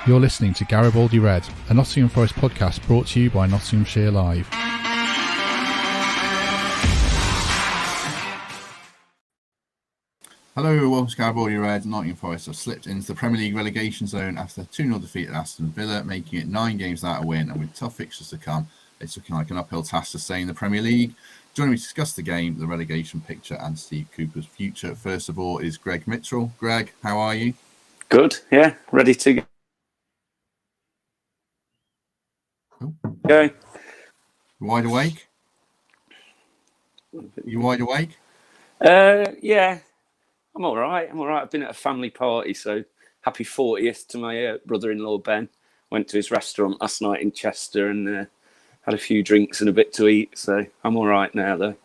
You're listening to Garibaldi Red, a Nottingham Forest podcast brought to you by Nottinghamshire Live. Hello, welcome to Garibaldi Red. Nottingham Forest have slipped into the Premier League relegation zone after 2-0 defeat at Aston Villa, making it 9 games without a win, and with tough fixtures to come, it's looking like an uphill task to stay in the Premier League. Joining me to discuss the game, the relegation picture and Steve Cooper's future, first of all, is Greg Mitchell. Greg, how are you? Good, yeah, ready to go. Wide awake? You wide awake? Yeah, I'm all right. I've been at a family party, so happy 40th to my brother-in-law, Ben. Went to his restaurant last night in Chester and had a few drinks and a bit to eat, so I'm all right now, though.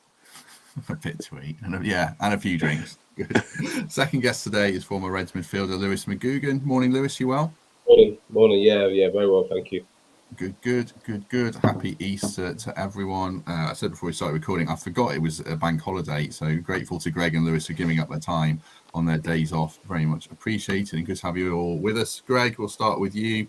A bit to eat, and a few drinks. Good. Second guest today is former Reds midfielder Lewis McGugan. Morning, Lewis, you well? Morning, yeah, very well, thank you. Good. Happy Easter to everyone. I said before we started recording, I forgot it was a bank holiday, so grateful to Greg and Lewis for giving up their time on their days off. Very much appreciated, and good to have you all with us. Greg, we'll start with you.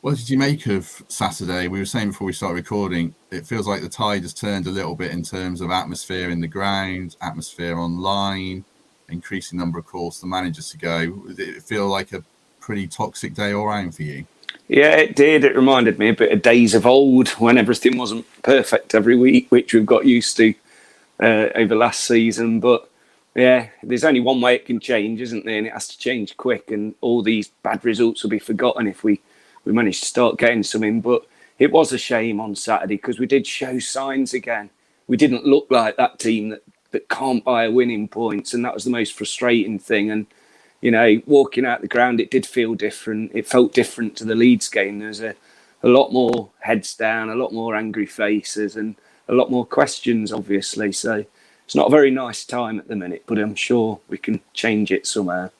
What did you make of Saturday? We were saying before we started recording, it feels like the tide has turned a little bit in terms of atmosphere in the ground, atmosphere online, increasing number of calls to the managers to go. Did it feel like a pretty toxic day all round for you? Yeah, it did. It reminded me a bit of days of old when everything wasn't perfect every week, which we've got used to over last season. But yeah, there's only one way it can change, isn't there? And it has to change quick, and all these bad results will be forgotten if we manage to start getting something. But it was a shame on Saturday because we did show signs again. We didn't look like that team that can't buy a winning points, and that was the most frustrating thing. And you know, walking out the ground, it did feel different. It felt different to the Leeds game. There's a lot more heads down, a lot more angry faces, and a lot more questions, obviously. So it's not a very nice time at the minute, but I'm sure we can change it somehow.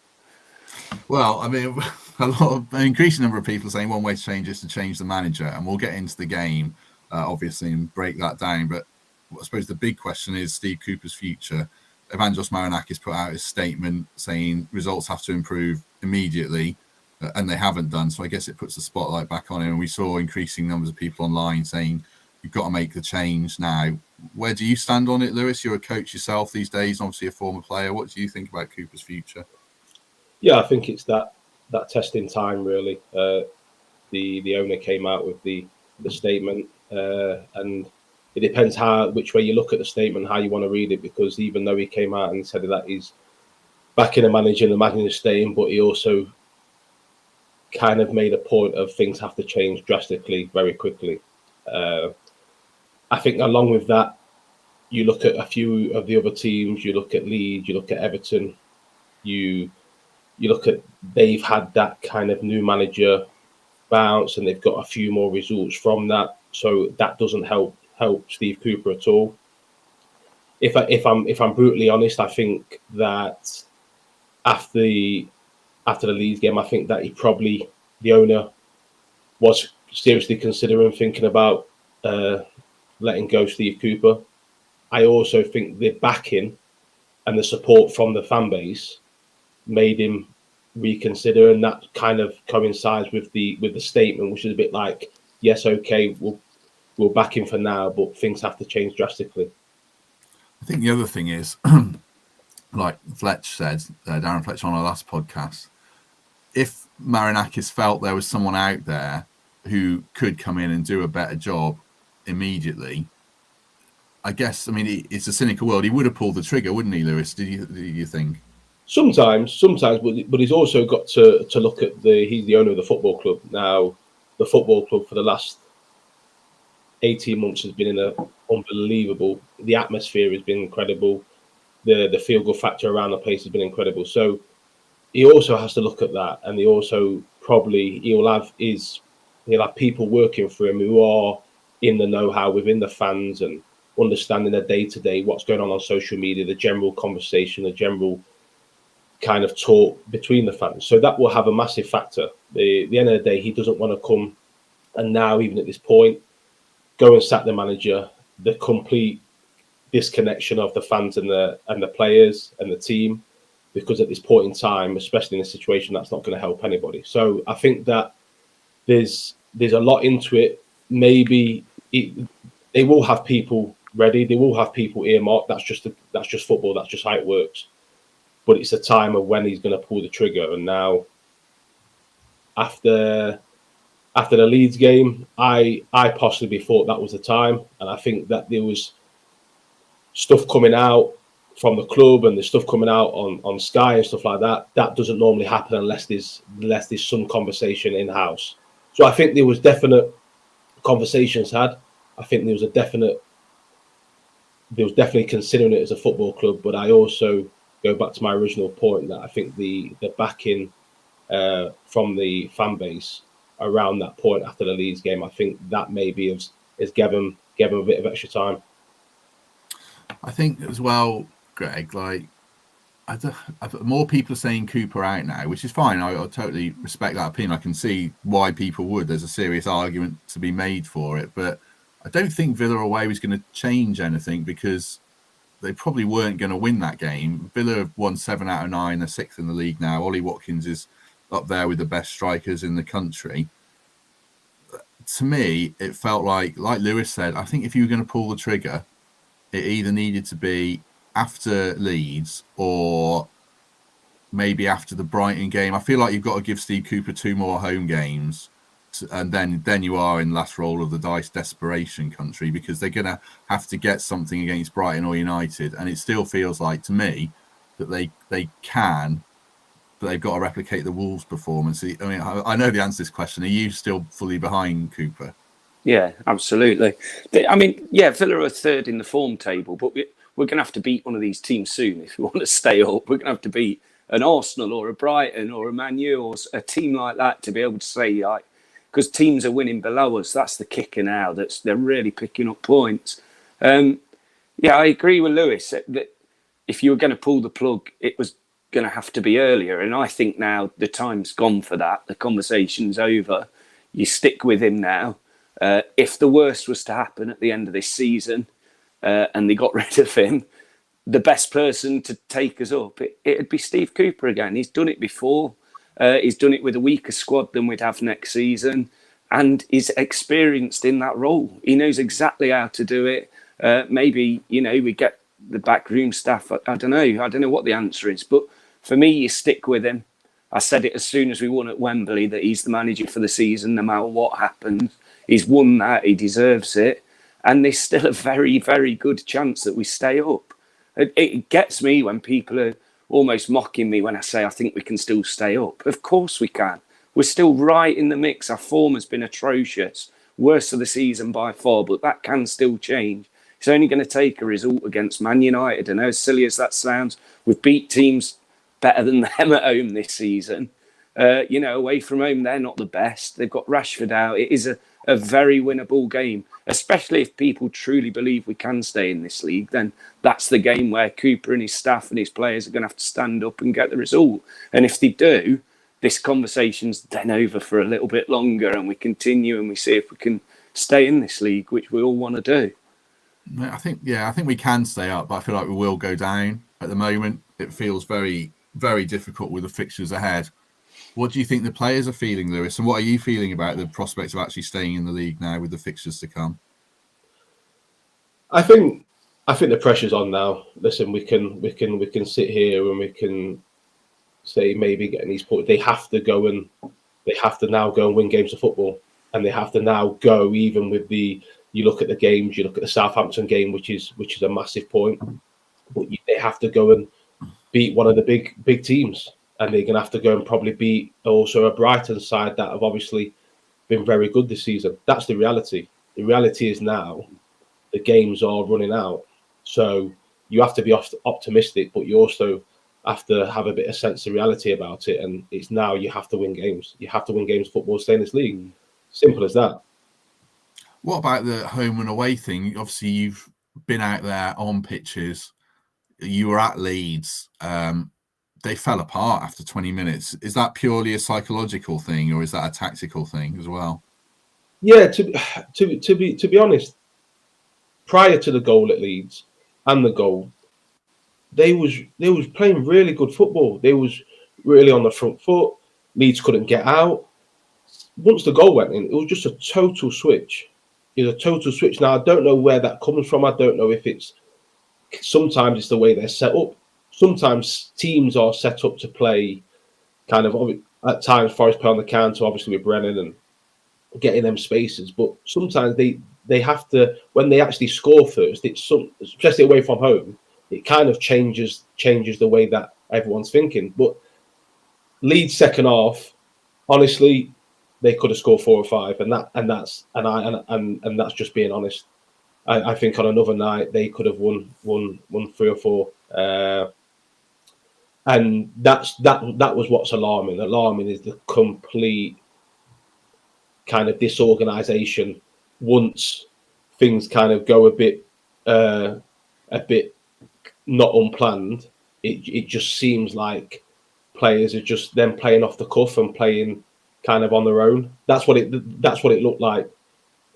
Well, I mean, an increasing number of people saying one way to change is to change the manager, and we'll get into the game, obviously, and break that down. But I suppose the big question is Steve Cooper's future. Evangelos Marinakis put out his statement saying results have to improve immediately, and they haven't done. So I guess it puts the spotlight back on him. And we saw increasing numbers of people online saying, you've got to make the change now. Where do you stand on it, Lewis? You're a coach yourself these days, obviously a former player. What do you think about Cooper's future? Yeah, I think it's that testing time, really. The owner came out with the statement, and it depends which way you look at the statement, how you want to read it, because even though he came out and said that he's backing the manager and the manager is staying, but he also kind of made a point of things have to change drastically very quickly. I think along with that, you look at a few of the other teams, you look at Leeds, you look at Everton, you look at they've had that kind of new manager bounce and they've got a few more results from that. So that doesn't help Steve Cooper at all. If I'm brutally honest, I think that after the Leeds game, I think that the owner was seriously considering thinking about letting go Steve Cooper. I also think the backing and the support from the fan base made him reconsider, and that kind of coincides with the statement, which is a bit like, yes, okay, we'll back him for now, but things have to change drastically. I think the other thing is, like Fletch said, Darren Fletch on our last podcast, if Marinakis felt there was someone out there who could come in and do a better job immediately, I guess, I mean, it's a cynical world. He would have pulled the trigger, wouldn't he, Lewis? Did you think? Sometimes, but he's also got to look at he's the owner of the football club. Now, the football club for the last 18 months has been unbelievable. The atmosphere has been incredible. The feel-good factor around the place has been incredible. So he also has to look at that, and he also he'll have people working for him who are in the know-how within the fans and understanding their day-to-day, what's going on social media, the general conversation, the general kind of talk between the fans. So that will have a massive factor. At the end of the day, he doesn't want to come and now, even at this point, go and sack the manager. The complete disconnection of the fans and the players and the team, because at this point in time, especially in a situation, that's not going to help anybody. So I think that there's a lot into it. Maybe they will have people ready. They will have people earmarked. That's just football. That's just how it works. But it's a time of when he's going to pull the trigger. And now, after the Leeds game, I possibly thought that was the time, and I think that there was stuff coming out from the club and there's stuff coming out on Sky and stuff like that. That doesn't normally happen unless there's some conversation in house. So I think there was definite conversations had. I think there was definitely considering it as a football club. But I also go back to my original point that I think the backing from the fan base around that point after the Leeds game, I think that maybe has given him a bit of extra time. I think as well, Greg, like more people are saying Cooper out now, which is fine. I totally respect that opinion. I can see why people would. There's a serious argument to be made for it, but I don't think Villa away was going to change anything because they probably weren't going to win that game. Villa have won 7 out of 9. They're 6th in the league now. Ollie Watkins is up there with the best strikers in the country. To me, it felt like Lewis said, I think if you were going to pull the trigger, it either needed to be after Leeds or maybe after the Brighton game. I feel like you've got to give Steve Cooper 2 more home games, and then you are in last roll of the dice desperation country, because they're going to have to get something against Brighton or United. And it still feels like, to me, that they can, but they've got to replicate the Wolves performance. I mean, I know the answer to this question. Are you still fully behind Cooper? Yeah, absolutely. I mean, yeah, Villa are 3rd in the form table, but we're going to have to beat one of these teams soon if we want to stay up. We're going to have to beat an Arsenal or a Brighton or a Man U or a team like that to be able to say, like, because teams are winning below us. That's the kicker now. They're really picking up points. Yeah, I agree with Lewis that if you were going to pull the plug, it was going to have to be earlier. And I think now the time's gone for that. The conversation's over. You stick with him now. If the worst was to happen at the end of this season and they got rid of him, the best person to take us up, it'd be Steve Cooper again. He's done it before. He's done it with a weaker squad than we'd have next season, and he's experienced in that role. He knows exactly how to do it. Maybe, we get the backroom staff. I don't know what the answer is, but for me, you stick with him. I said it as soon as we won at Wembley that he's the manager for the season, no matter what happens. He's won that. He deserves it. And there's still a very, very good chance that we stay up. It gets me when people are almost mocking me when I say I think we can still stay up. Of course we can. We're still right in the mix. Our form has been atrocious. Worst of the season by far, but that can still change. It's only going to take a result against Man United. And as silly as that sounds, we've beat teams better than them at home this season. Away from home, they're not the best. They've got Rashford out. It is a very winnable game, especially if people truly believe we can stay in this league. Then that's the game where Cooper and his staff and his players are going to have to stand up and get the result. And if they do, this conversation's then over for a little bit longer, and we continue and we see if we can stay in this league, which we all want to do. I think we can stay up, but I feel like we will go down at the moment. It feels very, very difficult with the fixtures ahead. What do you think the players are feeling, Lewis? And what are you feeling about the prospects of actually staying in the league now with the fixtures to come? I think the pressure's on now. Listen, we can sit here and we can say maybe getting these points. They have to now go and win games of football, and they have to now go even with you look at the games. You look at the Southampton game, which is a massive point, but they have to go and beat one of the big teams. And they're going to have to go and probably beat also a Brighton side that have obviously been very good this season. That's the reality. The reality is now the games are running out. So you have to be optimistic, but you also have to have a bit of sense of reality about it. And it's now you have to win games. You have to win games football, stay in this league. Simple as that. What about the home and away thing? Obviously, you've been out there on pitches. You were at Leeds. They fell apart after 20 minutes. Is that purely a psychological thing, or is that a tactical thing as well? Yeah, to be honest, prior to the goal at Leeds and the goal, they was playing really good football. They was really on the front foot. Leeds couldn't get out. once the goal went in, it was just a total switch. It was a total switch. Now, I don't know where that comes from. I don't know if sometimes it's the way they're set up. Sometimes teams are set up to play kind of, at times, Forest play on the counter, obviously with Brennan and getting them spaces. But sometimes they have to, when they actually score first, especially away from home, it kind of changes the way that everyone's thinking. But Leeds second half, honestly, they could have scored 4 or 5, and that's just being honest. I think on another night they could have won 3 or 4, and that was what's alarming. Alarming is the complete kind of disorganisation once things kind of go a bit not unplanned. It just seems like players are just then playing off the cuff and playing kind of on their own. That's what it looked like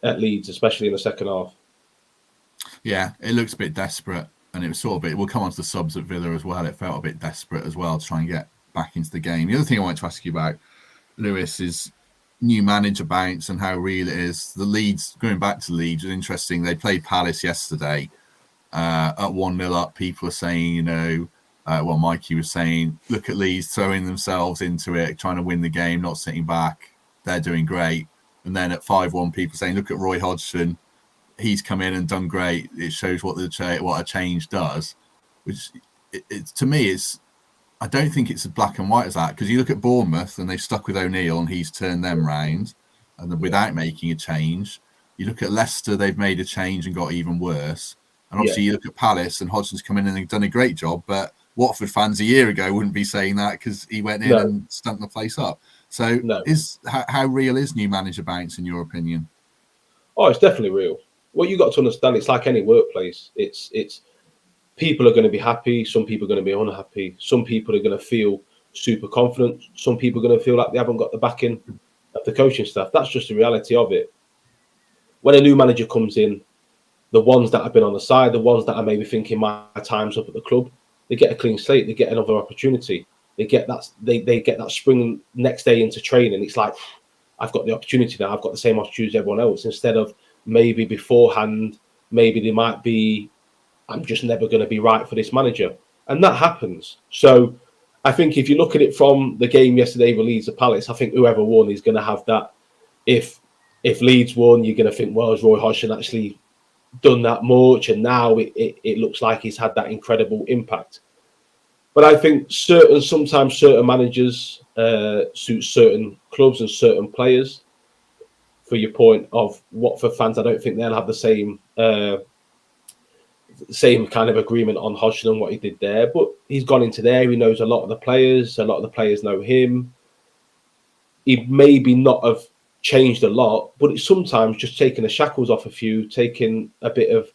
at Leeds, especially in the second half. Yeah, it looks a bit desperate, and it was sort of we'll come on to the subs at Villa as well. It felt a bit desperate as well to try and get back into the game. The other thing I wanted to ask you about, Lewis, is new manager bounce and how real it is. The Leeds, going back to Leeds, was interesting. They played Palace yesterday at 1-0 up. People are saying, Mikey was saying, look at Leeds throwing themselves into it, trying to win the game, not sitting back. They're doing great. And then at 5-1, people saying, look at Roy Hodgson. He's come in and done great. It shows what a change does. Which, to me, I don't think it's as black and white as that, because you look at Bournemouth and they've stuck with O'Neill and he's turned them round, and without making a change. You look at Leicester, they've made a change and got even worse. And obviously you look at Palace and Hodgson's come in and they've done a great job, but Watford fans a year ago wouldn't be saying that because he went in and stunk the place up. So how real is new manager bounce in your opinion? Oh, it's definitely real. What you got to understand, it's like any workplace. It's people are going to be happy. Some people are going to be unhappy. Some people are going to feel super confident. Some people are going to feel like they haven't got the backing of the coaching staff. That's just the reality of it. When a new manager comes in, the ones that have been on the side, the ones that are maybe thinking my time's up at the club, they get a clean slate. They get another opportunity. They get that. They get that spring next day into training. It's like, I've got the opportunity now. I've got the same opportunity as everyone else. Instead of maybe beforehand, maybe they might be, I'm just never going to be right for this manager. And that happens. So I think if you look at it from the game yesterday with Leeds at Palace, I think whoever won is going to have that. If Leeds won, you're going to think, well, has Roy Hodgson actually done that much? And now it looks like he's had that incredible impact. But I think sometimes certain managers suit certain clubs and certain players. For your point of Watford fans, I don't think they'll have the same kind of agreement on Hodgson and what he did there. But he's gone into there. He knows a lot of the players. A lot of the players know him. He maybe not have changed a lot, but it's sometimes just taking the shackles off a few, taking a bit of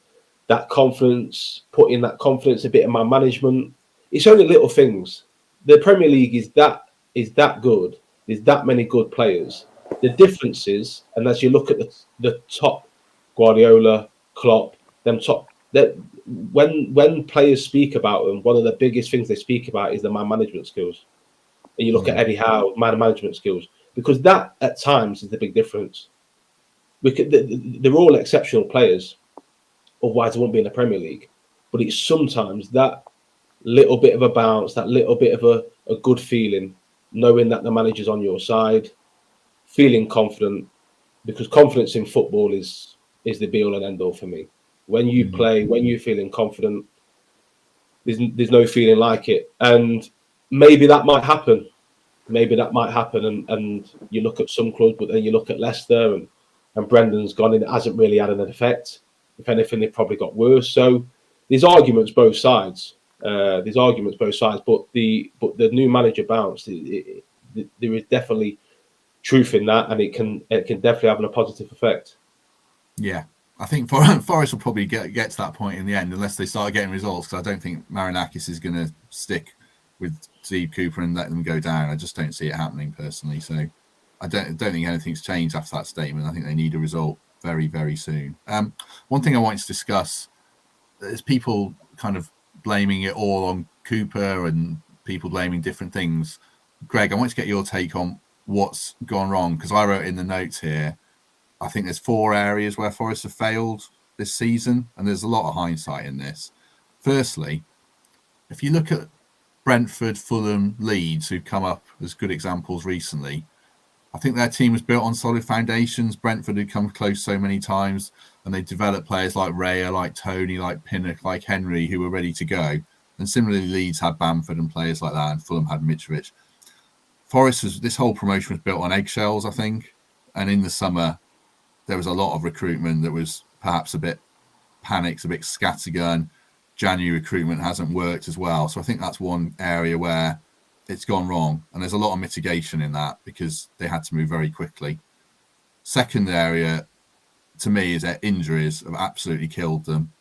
that confidence, putting that confidence, a bit of man management. It's only little things. The Premier League is that good. There's that many good players. The difference is, and as you look at the top, Guardiola, Klopp, them top, that when players speak about them, one of the biggest things they speak about is the man management skills. And you look at Eddie Howe, man management skills, because that at times is the big difference. They're all exceptional players, otherwise they won't be in the Premier League. But it's sometimes that little bit of a bounce, that little bit of a good feeling, knowing that the manager's on your side, feeling confident, because confidence in football is the be all and end all for me. When you play, when you're feeling confident, there's no feeling like it. And maybe that might happen. And you look at some clubs, but then you look at Leicester and Brendan's gone in. It hasn't really had an effect. If anything, they've probably got worse. So there's arguments both sides. But the new manager bounce, there is definitely truth in that, and it can definitely have a positive effect. Yeah, I think Forest will probably get to that point in the end, unless they start getting results. Because I don't think Marinakis is going to stick with Steve Cooper and let them go down. I just don't see it happening personally. So I don't think anything's changed after that statement. I think they need a result very, very soon. One thing I wanted to discuss is people kind of blaming it all on Cooper and people blaming different things. Greg, I want to get your take on what's gone wrong, because I wrote in the notes here, I think there's 4 areas where Forest have failed this season, and there's a lot of hindsight in this. Firstly, if you look at Brentford, Fulham, Leeds, who've come up as good examples recently, I think their team was built on solid foundations. Brentford had come close so many times, and they developed players like Raya, like Tony, like Pinnock, like Henry, who were ready to go. And similarly, Leeds had Bamford and players like that, and Fulham had Mitrovic. This whole promotion was built on eggshells, I think. And in the summer, there was a lot of recruitment that was perhaps a bit panicked, a bit scattergun. January recruitment hasn't worked as well. So I think that's one area where it's gone wrong. And there's a lot of mitigation in that because they had to move very quickly. Second area, to me, is their injuries have absolutely killed them.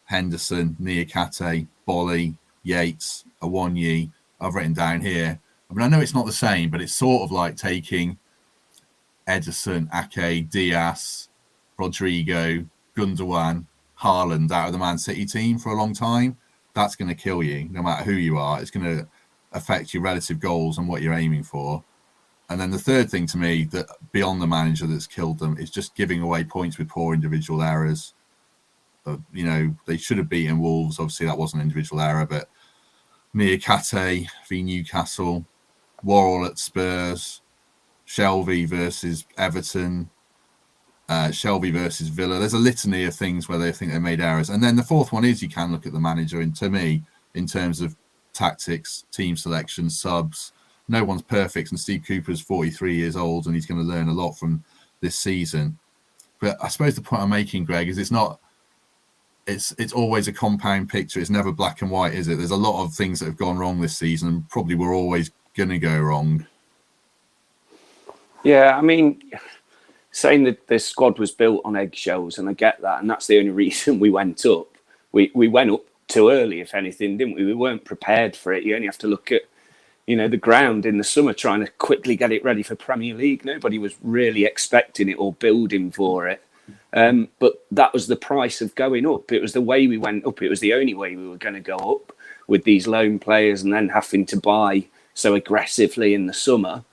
Henderson, Niakate, Bolly, Yates, Awonyi, I've written down here. I mean, I know it's not the same, but it's sort of like taking Ederson, Ake, Diaz, Rodrigo, Gundogan, Haaland out of the Man City team for a long time. That's going to kill you, no matter who you are. It's going to affect your relative goals and what you're aiming for. And then the third thing to me, that beyond the manager that's killed them, is just giving away points with poor individual errors. They should have beaten Wolves. Obviously, that wasn't an individual error, but Niakate v Newcastle, Worrell at Spurs, Shelvey versus Everton, Shelvey versus Villa. There's a litany of things where they think they made errors. And then the fourth one is you can look at the manager. And to me, in terms of tactics, team selection, subs, no one's perfect. And Steve Cooper's 43 years old and he's going to learn a lot from this season. But I suppose the point I'm making, Greg, is it's always a compound picture. It's never black and white, is it? There's a lot of things that have gone wrong this season and probably were always going to go wrong. Yeah, I mean, saying that the squad was built on eggshells, and I get that, and that's the only reason we went up. We went up too early, if anything, didn't we? We weren't prepared for it. You only have to look at, the ground in the summer, trying to quickly get it ready for Premier League. Nobody was really expecting it or building for it. But that was the price of going up. It was the way we went up. It was the only way we were going to go up, with these loan players and then having to buy so aggressively in the summer.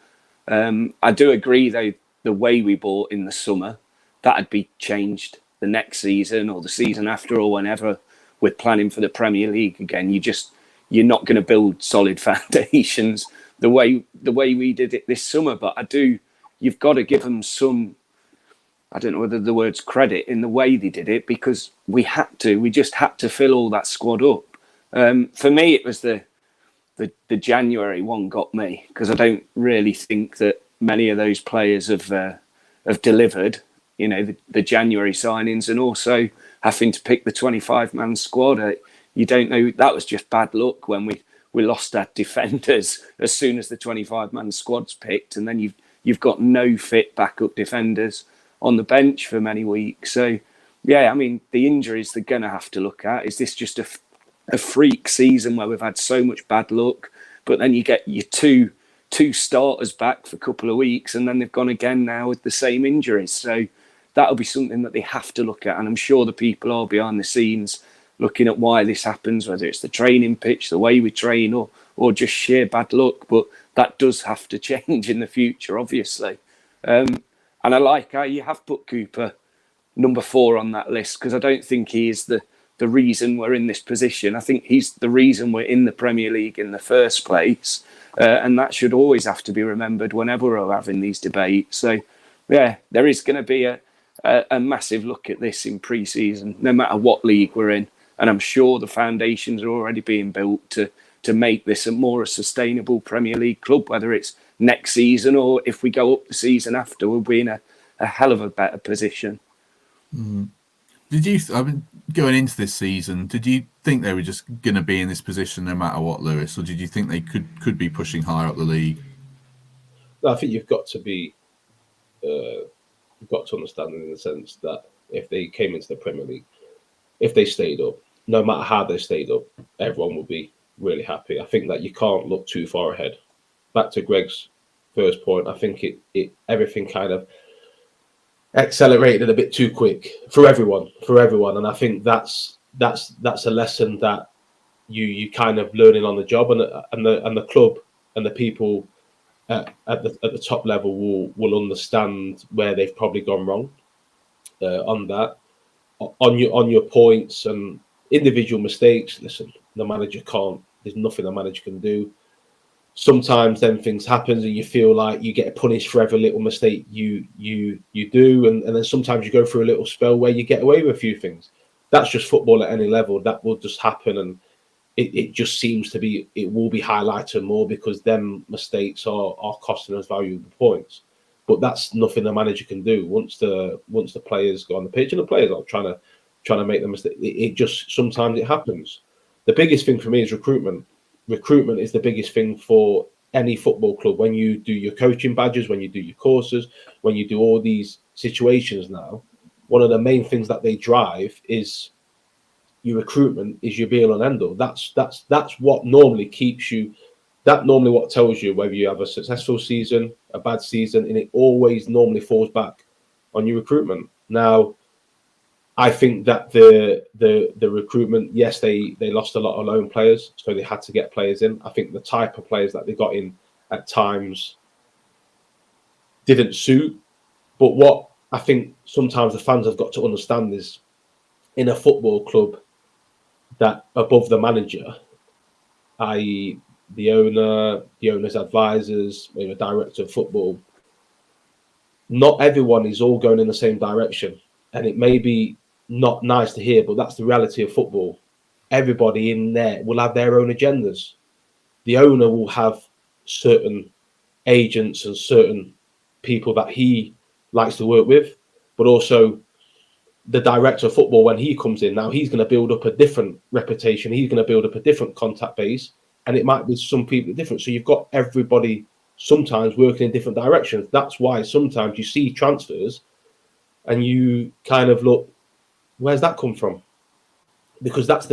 I do agree, though, the way we bought in the summer, that'd be changed the next season or the season after or whenever we're planning for the Premier League again. You're not going to build solid foundations the way we did it this summer. But you've got to give them some, I don't know whether the word's credit, in the way they did it, because we just had to fill all that squad up. For me, it was the January one got me, because I don't really think that many of those players have delivered, the January signings, and also having to pick the 25-man squad. You don't know, that was just bad luck when we lost our defenders as soon as the 25-man squad's picked, and then you've got no fit backup defenders on the bench for many weeks. So, yeah, I mean, the injuries they're going to have to look at. Is this just a freak season where we've had so much bad luck, but then you get your two starters back for a couple of weeks and then they've gone again now with the same injuries? So that'll be something that they have to look at. And I'm sure the people are behind the scenes looking at why this happens, whether it's the training pitch, the way we train, or just sheer bad luck. But that does have to change in the future, obviously. And I like how you have put Cooper number 4 on that list, because I don't think he is the reason we're in this position. I think he's the reason we're in the Premier League in the first place. And that should always have to be remembered whenever we're having these debates. So, yeah, there is going to be a massive look at this in pre-season, no matter what league we're in. And I'm sure the foundations are already being built to make this a more sustainable Premier League club, whether it's next season or if we go up the season after, we'll be in a hell of a better position. Mm. Going into this season, did you think they were just going to be in this position no matter what, Lewis? Or did you think they could be pushing higher up the league? I think you've got to be, you've got to understand in the sense that if they came into the Premier League, if they stayed up, no matter how they stayed up, everyone will be really happy. I think that you can't look too far ahead. Back to Greg's first point, I think it everything kind of accelerated a bit too quick for everyone, and I think that's a lesson that you kind of learning on the job, and the club and the people at the top level will understand where they've probably gone wrong on that. On your points and individual mistakes, listen, the manager can't. There's nothing the manager can do. Sometimes then things happen and you feel like you get punished for every little mistake you do, and then sometimes you go through a little spell where you get away with a few things. That's just football at any level. That will just happen, and it just seems to be, it will be highlighted more because them mistakes are costing us valuable points. But that's nothing the manager can do once the players go on the pitch and the players are trying to make the mistake. It just, sometimes it happens. The biggest thing for me is recruitment. Recruitment is the biggest thing for any football club. When you do your coaching badges, when you do your courses, when you do all these situations now, one of the main things that they drive is your recruitment, is your be all and end all. That's what normally keeps you. That normally what tells you whether you have a successful season, a bad season, and it always normally falls back on your recruitment. Now, I think that the recruitment, yes, they lost a lot of loan players, so they had to get players in. I think the type of players that they got in at times didn't suit. But what I think sometimes the fans have got to understand is, in a football club, that above the manager, i.e. the owner, the owner's advisors, maybe a director of football, not everyone is all going in the same direction. And it may be not nice to hear, but that's the reality of football. Everybody in there will have their own agendas. The owner will have certain agents and certain people that he likes to work with, but also the director of football, when he comes in now, he's going to build up a different reputation. He's going to build up a different contact base, and it might be some people different. So you've got everybody sometimes working in different directions. That's why sometimes you see transfers and you kind of look, where's that come from? Because that's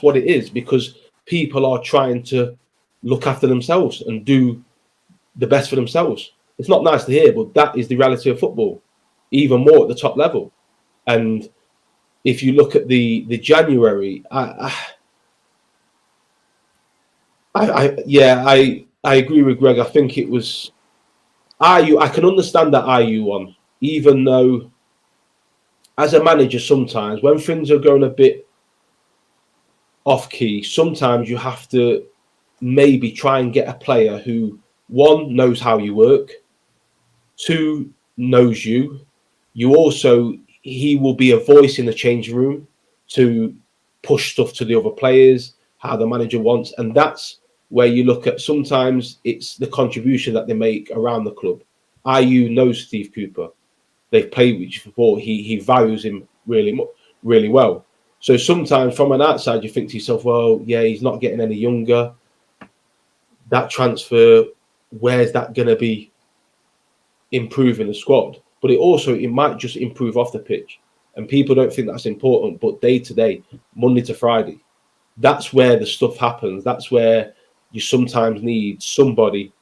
what it is, because people are trying to look after themselves and do the best for themselves. It's not nice to hear, but that is the reality of football, even more at the top level. And if you look at the January, I agree with Greg. I think it was IU. I can understand that IU one, even though as a manager, sometimes when things are going a bit off key, sometimes you have to maybe try and get a player who, one, knows how you work, two, knows you. You also, he will be a voice in the changing room to push stuff to the other players, how the manager wants. And that's where you look at, sometimes it's the contribution that they make around the club. IU knows Steve Cooper. They've played with each other before. He values him really well. So sometimes from an outside, you think to yourself, well, yeah, he's not getting any younger. That transfer, where's that going to be improving the squad? But it might just improve off the pitch. And people don't think that's important, but day to day, Monday to Friday, that's where the stuff happens. That's where you sometimes need somebody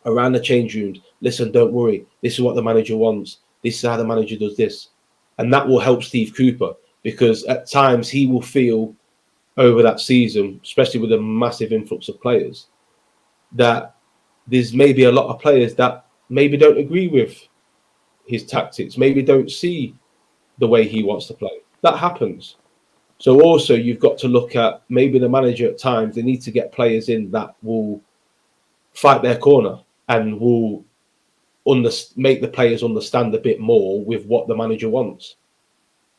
around the change rooms. Listen, don't worry. This is what the manager wants. This is how the manager does this. And that will help Steve Cooper, because at times he will feel over that season, especially with a massive influx of players, that there's maybe a lot of players that maybe don't agree with his tactics, maybe don't see the way he wants to play. That happens. So also you've got to look at maybe the manager at times, they need to get players in that will fight their corner and will make the players understand a bit more with what the manager wants.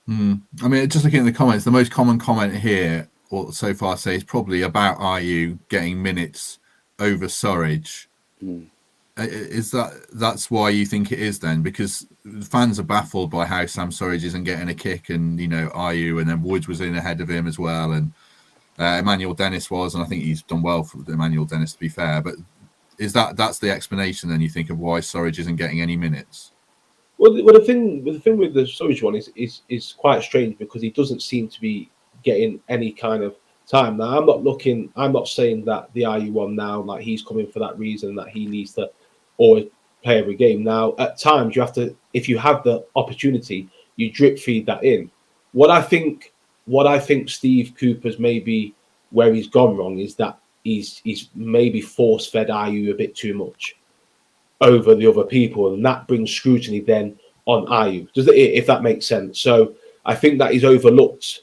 I mean, just looking at the comments, the most common comment here, or so far say, is probably about IU getting minutes over Surridge. Is that's why you think it is then? Because fans are baffled by how Sam Surridge isn't getting a kick, and IU, and then Woods was in ahead of him as well, and Emmanuel Dennis was, and I think he's done well for Emmanuel Dennis, to be fair. But is that's the explanation then, you think, of why Surridge isn't getting any minutes? Well, the thing with the Surridge one is quite strange, because he doesn't seem to be getting any kind of time. Now, I'm not saying that the IU one now, like he's coming for that reason, that he needs to always play every game. Now, at times you have to, if you have the opportunity, you drip feed that in. What I think Steve Cooper's where he's gone wrong is that he's maybe force fed IU a bit too much. over the other people, and that brings scrutiny then on Ayew. If that makes sense? So I think that he's overlooked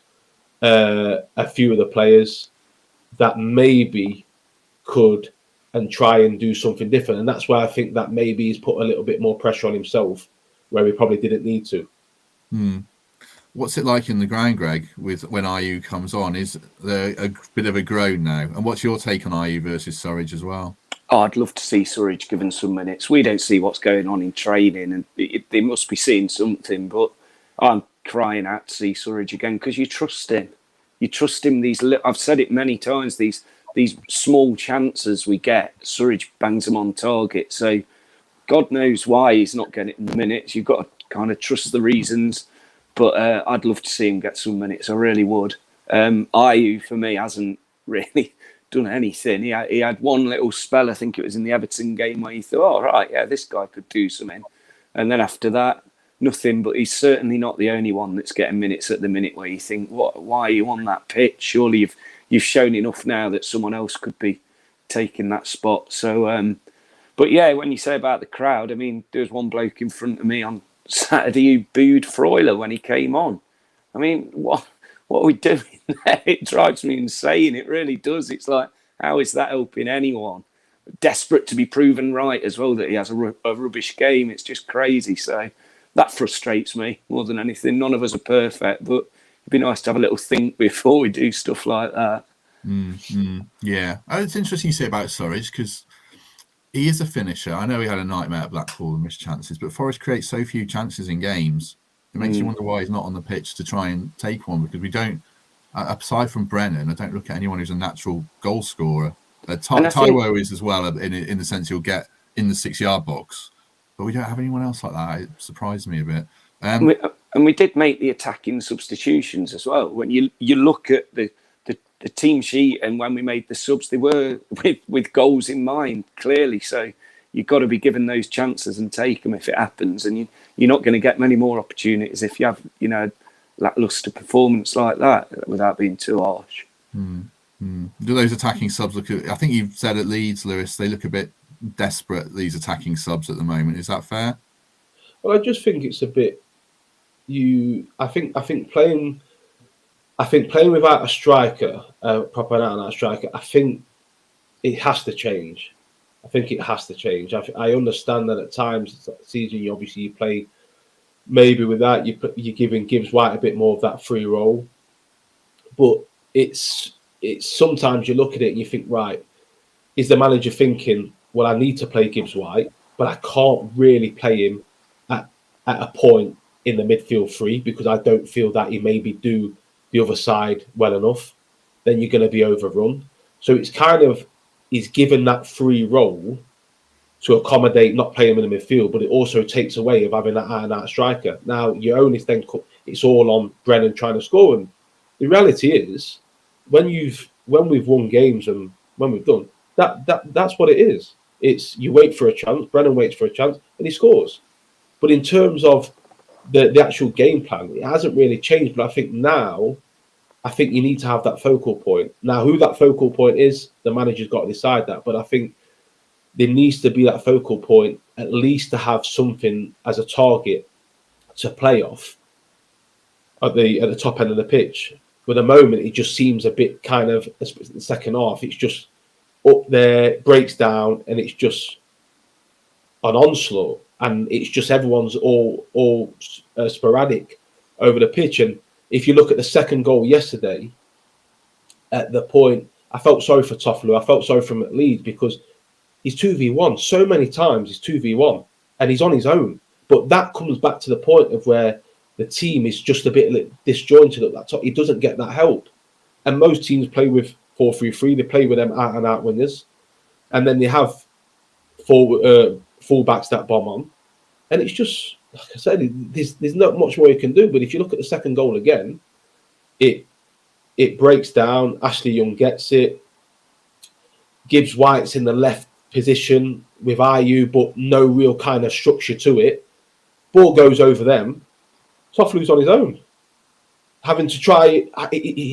a few of the players that maybe could and try and do something different, and that's why I think that maybe he's put a little bit more pressure on himself where he probably didn't need to. What's it like in the ground, Greg, with when Ayew comes on? Is there a bit of a groan now? And what's your take on Ayew versus Surridge as well? Oh, I'd love to see Surridge given some minutes. We don't see what's going on in training, and they must be seeing something. But I'm crying out to see Surridge again because you trust him. You trust him. I've said it many times. These small chances we get, Surridge bangs them on target. So God knows why he's not getting the minutes. You've got to kind of trust the reasons. But I'd love to see him get some minutes. I really would. Ayew, for me, hasn't really done anything. He had one little spell, I think it was in the Everton game, where you thought, oh, right, yeah, this guy could do something. And then after that, nothing. But he's certainly not the only one that's getting minutes at the minute where you think, why are you on that pitch? Surely you've shown enough now that someone else could be taking that spot. So, but yeah, when you say about the crowd, I mean, there was one bloke in front of me on Saturday who booed Freuler when he came on. I mean, what are we doing there? It drives me insane. It really does. It's like, how is that helping anyone? Desperate to be proven right as well that he has a rubbish game. It's just crazy. So that frustrates me more than anything. None of us are perfect, but it'd be nice to have a little think before we do stuff like that. Yeah. It's interesting you say about Surridge because he is a finisher. I know he had a nightmare at Blackpool and missed chances, but Forest creates so few chances in games. It makes you wonder why he's not on the pitch to try and take one, because we don't, aside from Brennan, I don't look at anyone who's a natural goal scorer. Taiwo is as well, in the sense he'll get in the 6-yard box, but we don't have anyone else like that. It surprised me a bit. And we did make the attacking substitutions as well. When you look at the team sheet and when we made the subs, they were with goals in mind, clearly. So you've got to be given those chances and take them if it happens. And you're not going to get many more opportunities if you have, lackluster performance like that, without being too harsh. Do those attacking subs look? I think you've said at Leeds, Lewis, they look a bit desperate, these attacking subs at the moment. Is that fair? Well, I just think it's a bit. I think playing without a striker, proper out-and-out striker, I think it has to change. I understand that at times, season, you play maybe without you're giving Gibbs White a bit more of that free role, but it's sometimes you look at it and you think, right, is the manager thinking, well, I need to play Gibbs White, but I can't really play him at a point in the midfield three because I don't feel that he maybe do the other side well enough, then you're going to be overrun. So it's kind of, he's given that free role to accommodate not playing him in the midfield, but it also takes away of having that out-and-out striker. Now, you only think it's all on Brennan trying to score. And the reality is, when we've won games and when we've done, that's what it is. It's you wait for a chance, Brennan waits for a chance, and he scores. But in terms of the actual game plan, it hasn't really changed. But I think you need to have that focal point. Now, who that focal point is, the manager's got to decide that. But I think there needs to be that focal point, at least to have something as a target to play off at the top end of the pitch. But at the moment, it just seems a bit kind of, the second half, it's just up there, breaks down, and it's just an onslaught. And it's just everyone's all sporadic over the pitch. And if you look at the second goal yesterday, at the point, I felt sorry for Toffolo. I felt sorry for him at Leeds because he's 2v1. So many times he's 2v1 and he's on his own. But that comes back to the point of where the team is just a bit disjointed at that top. He doesn't get that help. And most teams play with 4-3-3. They play with them out-and-out wingers. And then they have fullbacks that bomb on. And it's just, like I said, there's not much more you can do. But if you look at the second goal again, it breaks down. Ashley Young gets it. Gibbs White's in the left position with Ayew, but no real kind of structure to it. Ball goes over them. Toffolo's on his own. He's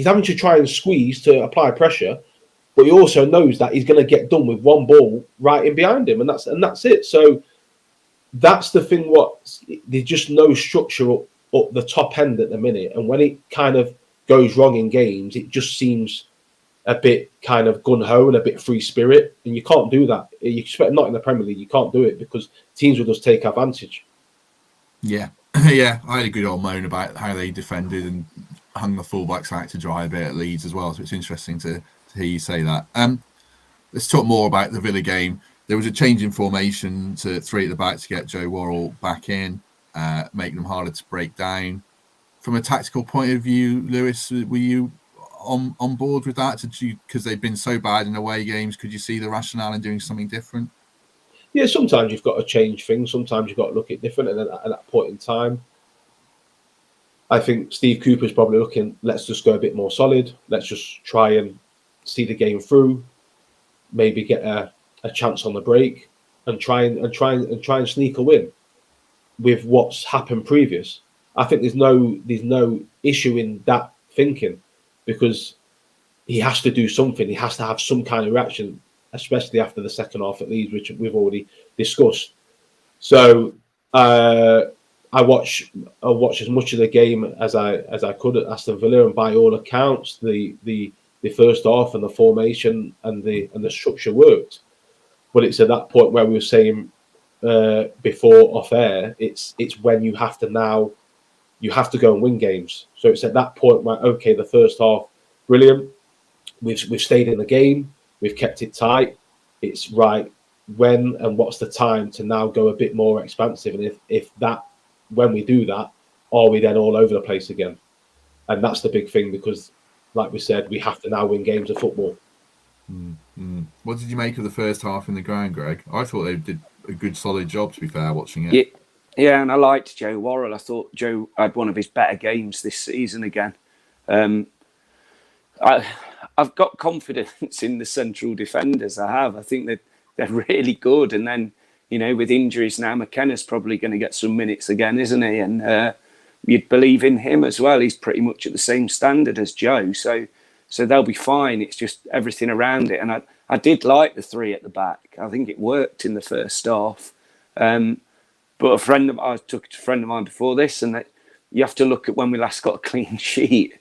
having to try and squeeze to apply pressure, but he also knows that he's going to get done with one ball right in behind him, and that's it. So that's the thing. There's just no structure up the top end at the minute, and when it kind of goes wrong in games, it just seems a bit kind of gun-ho and a bit free spirit, and you can't do that. You expect not in the Premier League, you can't do it because teams will just take advantage. Yeah, yeah, I had a good old moan about how they defended and hung the fullbacks out to dry a bit at Leeds as well. So it's interesting to hear you say that. Let's talk more about the Villa game. There was a change in formation to 3 at the back to get Joe Worrell back in, make them harder to break down. From a tactical point of view, Lewis, were you on board with that? Because they've been so bad in away games, could you see the rationale in doing something different? Yeah, sometimes you've got to change things. Sometimes you've got to look at different. And at that point in time, I think Steve Cooper's probably looking, let's just go a bit more solid. Let's just try and see the game through. Maybe get a chance on the break and try and sneak a win with what's happened previous. I think there's no issue in that thinking, because he has to do something. He has to have some kind of reaction, especially after the second half at Leeds, which we've already discussed. So I watch as much of the game as I could at Aston Villa, and by all accounts, the first half and the formation and the structure worked. But it's at that point where we were saying before off air, it's when you have to go and win games. So it's at that point where, okay, the first half, brilliant. We've stayed in the game. We've kept it tight. It's right. When and what's the time to now go a bit more expansive? And when we do that, are we then all over the place again? And that's the big thing, because, like we said, we have to now win games of football. What did you make of the first half in the ground, Greg? I thought they did a good, solid job, to be fair, watching it. Yeah, and I liked Joe Worrell. I thought Joe had one of his better games this season again. I've got confidence in the central defenders. I think they're really good. And then, with injuries now, McKenna's probably going to get some minutes again, isn't he? And you'd believe in him as well. He's pretty much at the same standard as Joe. So they'll be fine. It's just everything around it. And I did like the 3 at the back. I think it worked in the first half. But I took a friend of mine before this, and that you have to look at when we last got a clean sheet.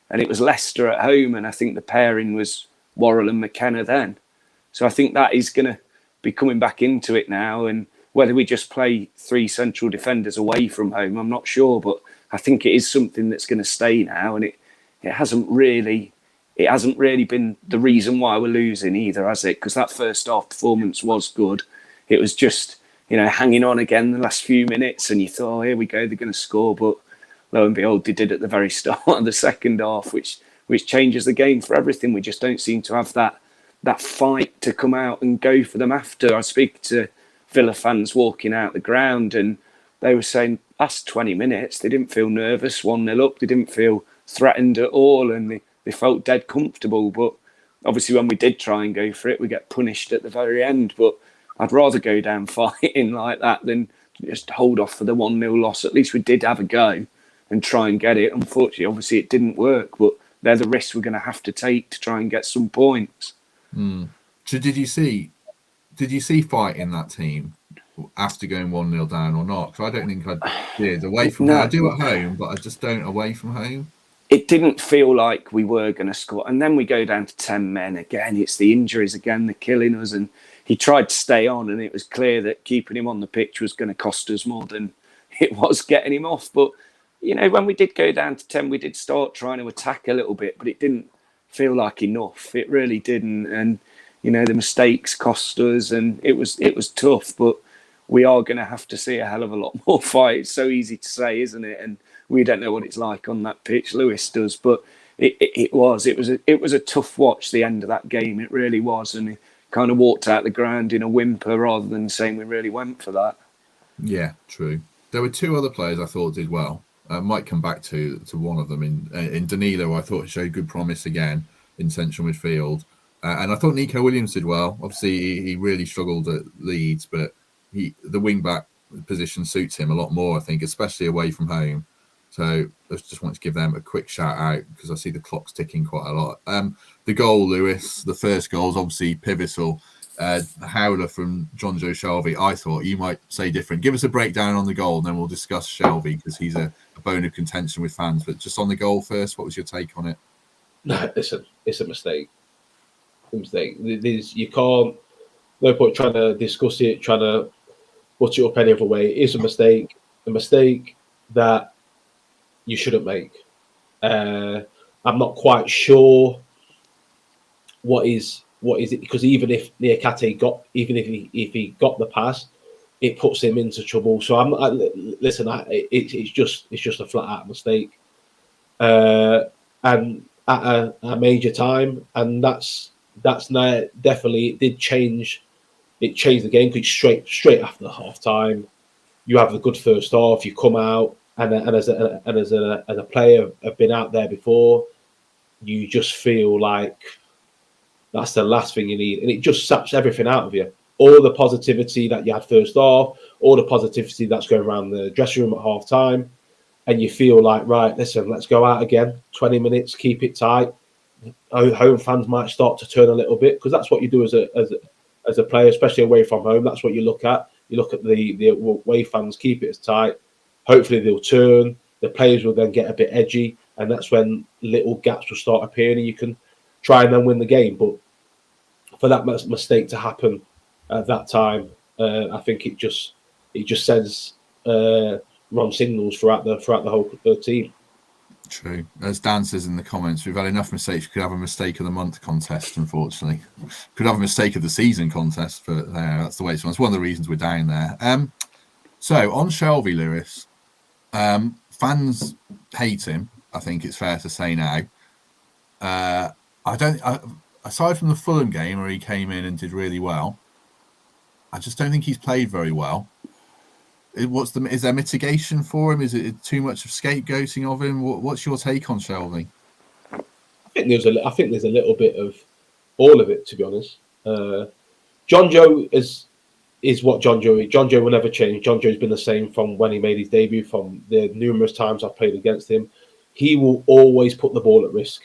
And it was Leicester at home, and I think the pairing was Worrell and McKenna then. So I think that is going to be coming back into it now. And whether we just play 3 central defenders away from home, I'm not sure. But I think it is something that's going to stay now. And it hasn't really been the reason why we're losing either, has it? Because that first half performance was good. It was just, hanging on again the last few minutes, and you thought, oh, here we go, they're going to score. But lo and behold, they did at the very start of the second half, which changes the game for everything. We just don't seem to have that fight to come out and go for them after. I speak to Villa fans walking out the ground, and they were saying last 20 minutes, they didn't feel nervous, 1-0 up, they didn't feel threatened at all, and they felt dead comfortable. But obviously when we did try and go for it, we get punished at the very end. But I'd rather go down fighting like that than just hold off for the 1-0 loss. At least we did have a go and try and get it. Unfortunately, obviously it didn't work, but they're the risks we're going to have to take to try and get some points. So did you see fight in that team after going 1-0 down or not? Because I don't think I did away from home. I do at home, but I just don't away from home. It didn't feel like we were going to score. And then we go down to 10 men again. It's the injuries again, they're killing us. And he tried to stay on, and it was clear that keeping him on the pitch was going to cost us more than it was getting him off. But, when we did go down to 10, we did start trying to attack a little bit, but it didn't feel like enough. It really didn't. And, the mistakes cost us, and it was tough. But we are going to have to see a hell of a lot more fight. It's so easy to say, isn't it? And we don't know what it's like on that pitch. Lewis does, but it was a tough watch, the end of that game. It really was, and he kind of walked out the ground in a whimper rather than saying we really went for that. Yeah, true. There were 2 other players I thought did well. I might come back to one of them in Danilo. I thought showed good promise again in central midfield, and I thought Nico Williams did well. Obviously, he really struggled at Leeds, but the wing back position suits him a lot more, I think, especially away from home. So I just wanted to give them a quick shout out because I see the clock's ticking quite a lot. The goal, Lewis, the first goal is obviously pivotal. The howler from John Joe Shelvey. I thought you might say different. Give us a breakdown on the goal, and then we'll discuss Shelvey because he's a bone of contention with fans. But just on the goal first, what was your take on it? No, listen, it's a mistake. It's a mistake. You can't. No point trying to discuss it, trying to put it up any other way. It is a mistake. A mistake that you shouldn't make. I'm not quite sure what is it, because even if Niakate if he got the pass, it puts him into trouble. So it's just a flat out mistake, and at a major time, and that's now definitely it did change. It changed the game because straight after the half time, you have the good first half, you come out. And as a player, have been out there before, you just feel like that's the last thing you need, and it just saps everything out of you. All the positivity that you had first half, all the positivity that's going around the dressing room at half time, and you feel like, right, listen, let's go out again. 20 minutes, keep it tight. Home fans might start to turn a little bit because that's what you do as a player, especially away from home. That's what you look at. You look at the away fans, keep it as tight. Hopefully they'll turn. The players will then get a bit edgy, and that's when little gaps will start appearing, and you can try and then win the game. But for that mistake to happen at that time, I think it just sends wrong signals throughout the whole team. True. As Dan says in the comments, we've had enough mistakes. We could have a mistake of the month contest, unfortunately. Could have a mistake of the season contest, but that's the way it's one. It's one of the reasons we're down there. So on Shelvey, Lewis. Fans hate him. I think it's fair to say now. Aside from the Fulham game where he came in and did really well, I just don't think he's played very well. Is there mitigation for him? Is it too much of scapegoating of him? What's your take on Shelvey? I think there's a little bit of all of it, to be honest. John Joe is what John Joe is. John Joe will never change. John Joe's been the same from when he made his debut, from the numerous times I've played against him. He will always put the ball at risk.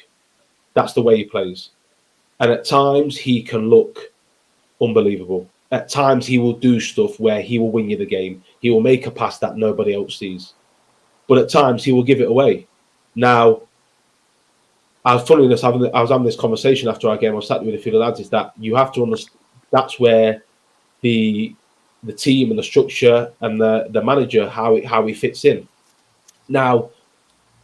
That's the way he plays. And at times he can look unbelievable. At times he will do stuff where he will win you the game. He will make a pass that nobody else sees. But at times he will give it away. Now, I was having this conversation after our game. I was sat with a few lads. Is that you have to understand? That's where the team and the structure and the manager how he fits in. Now,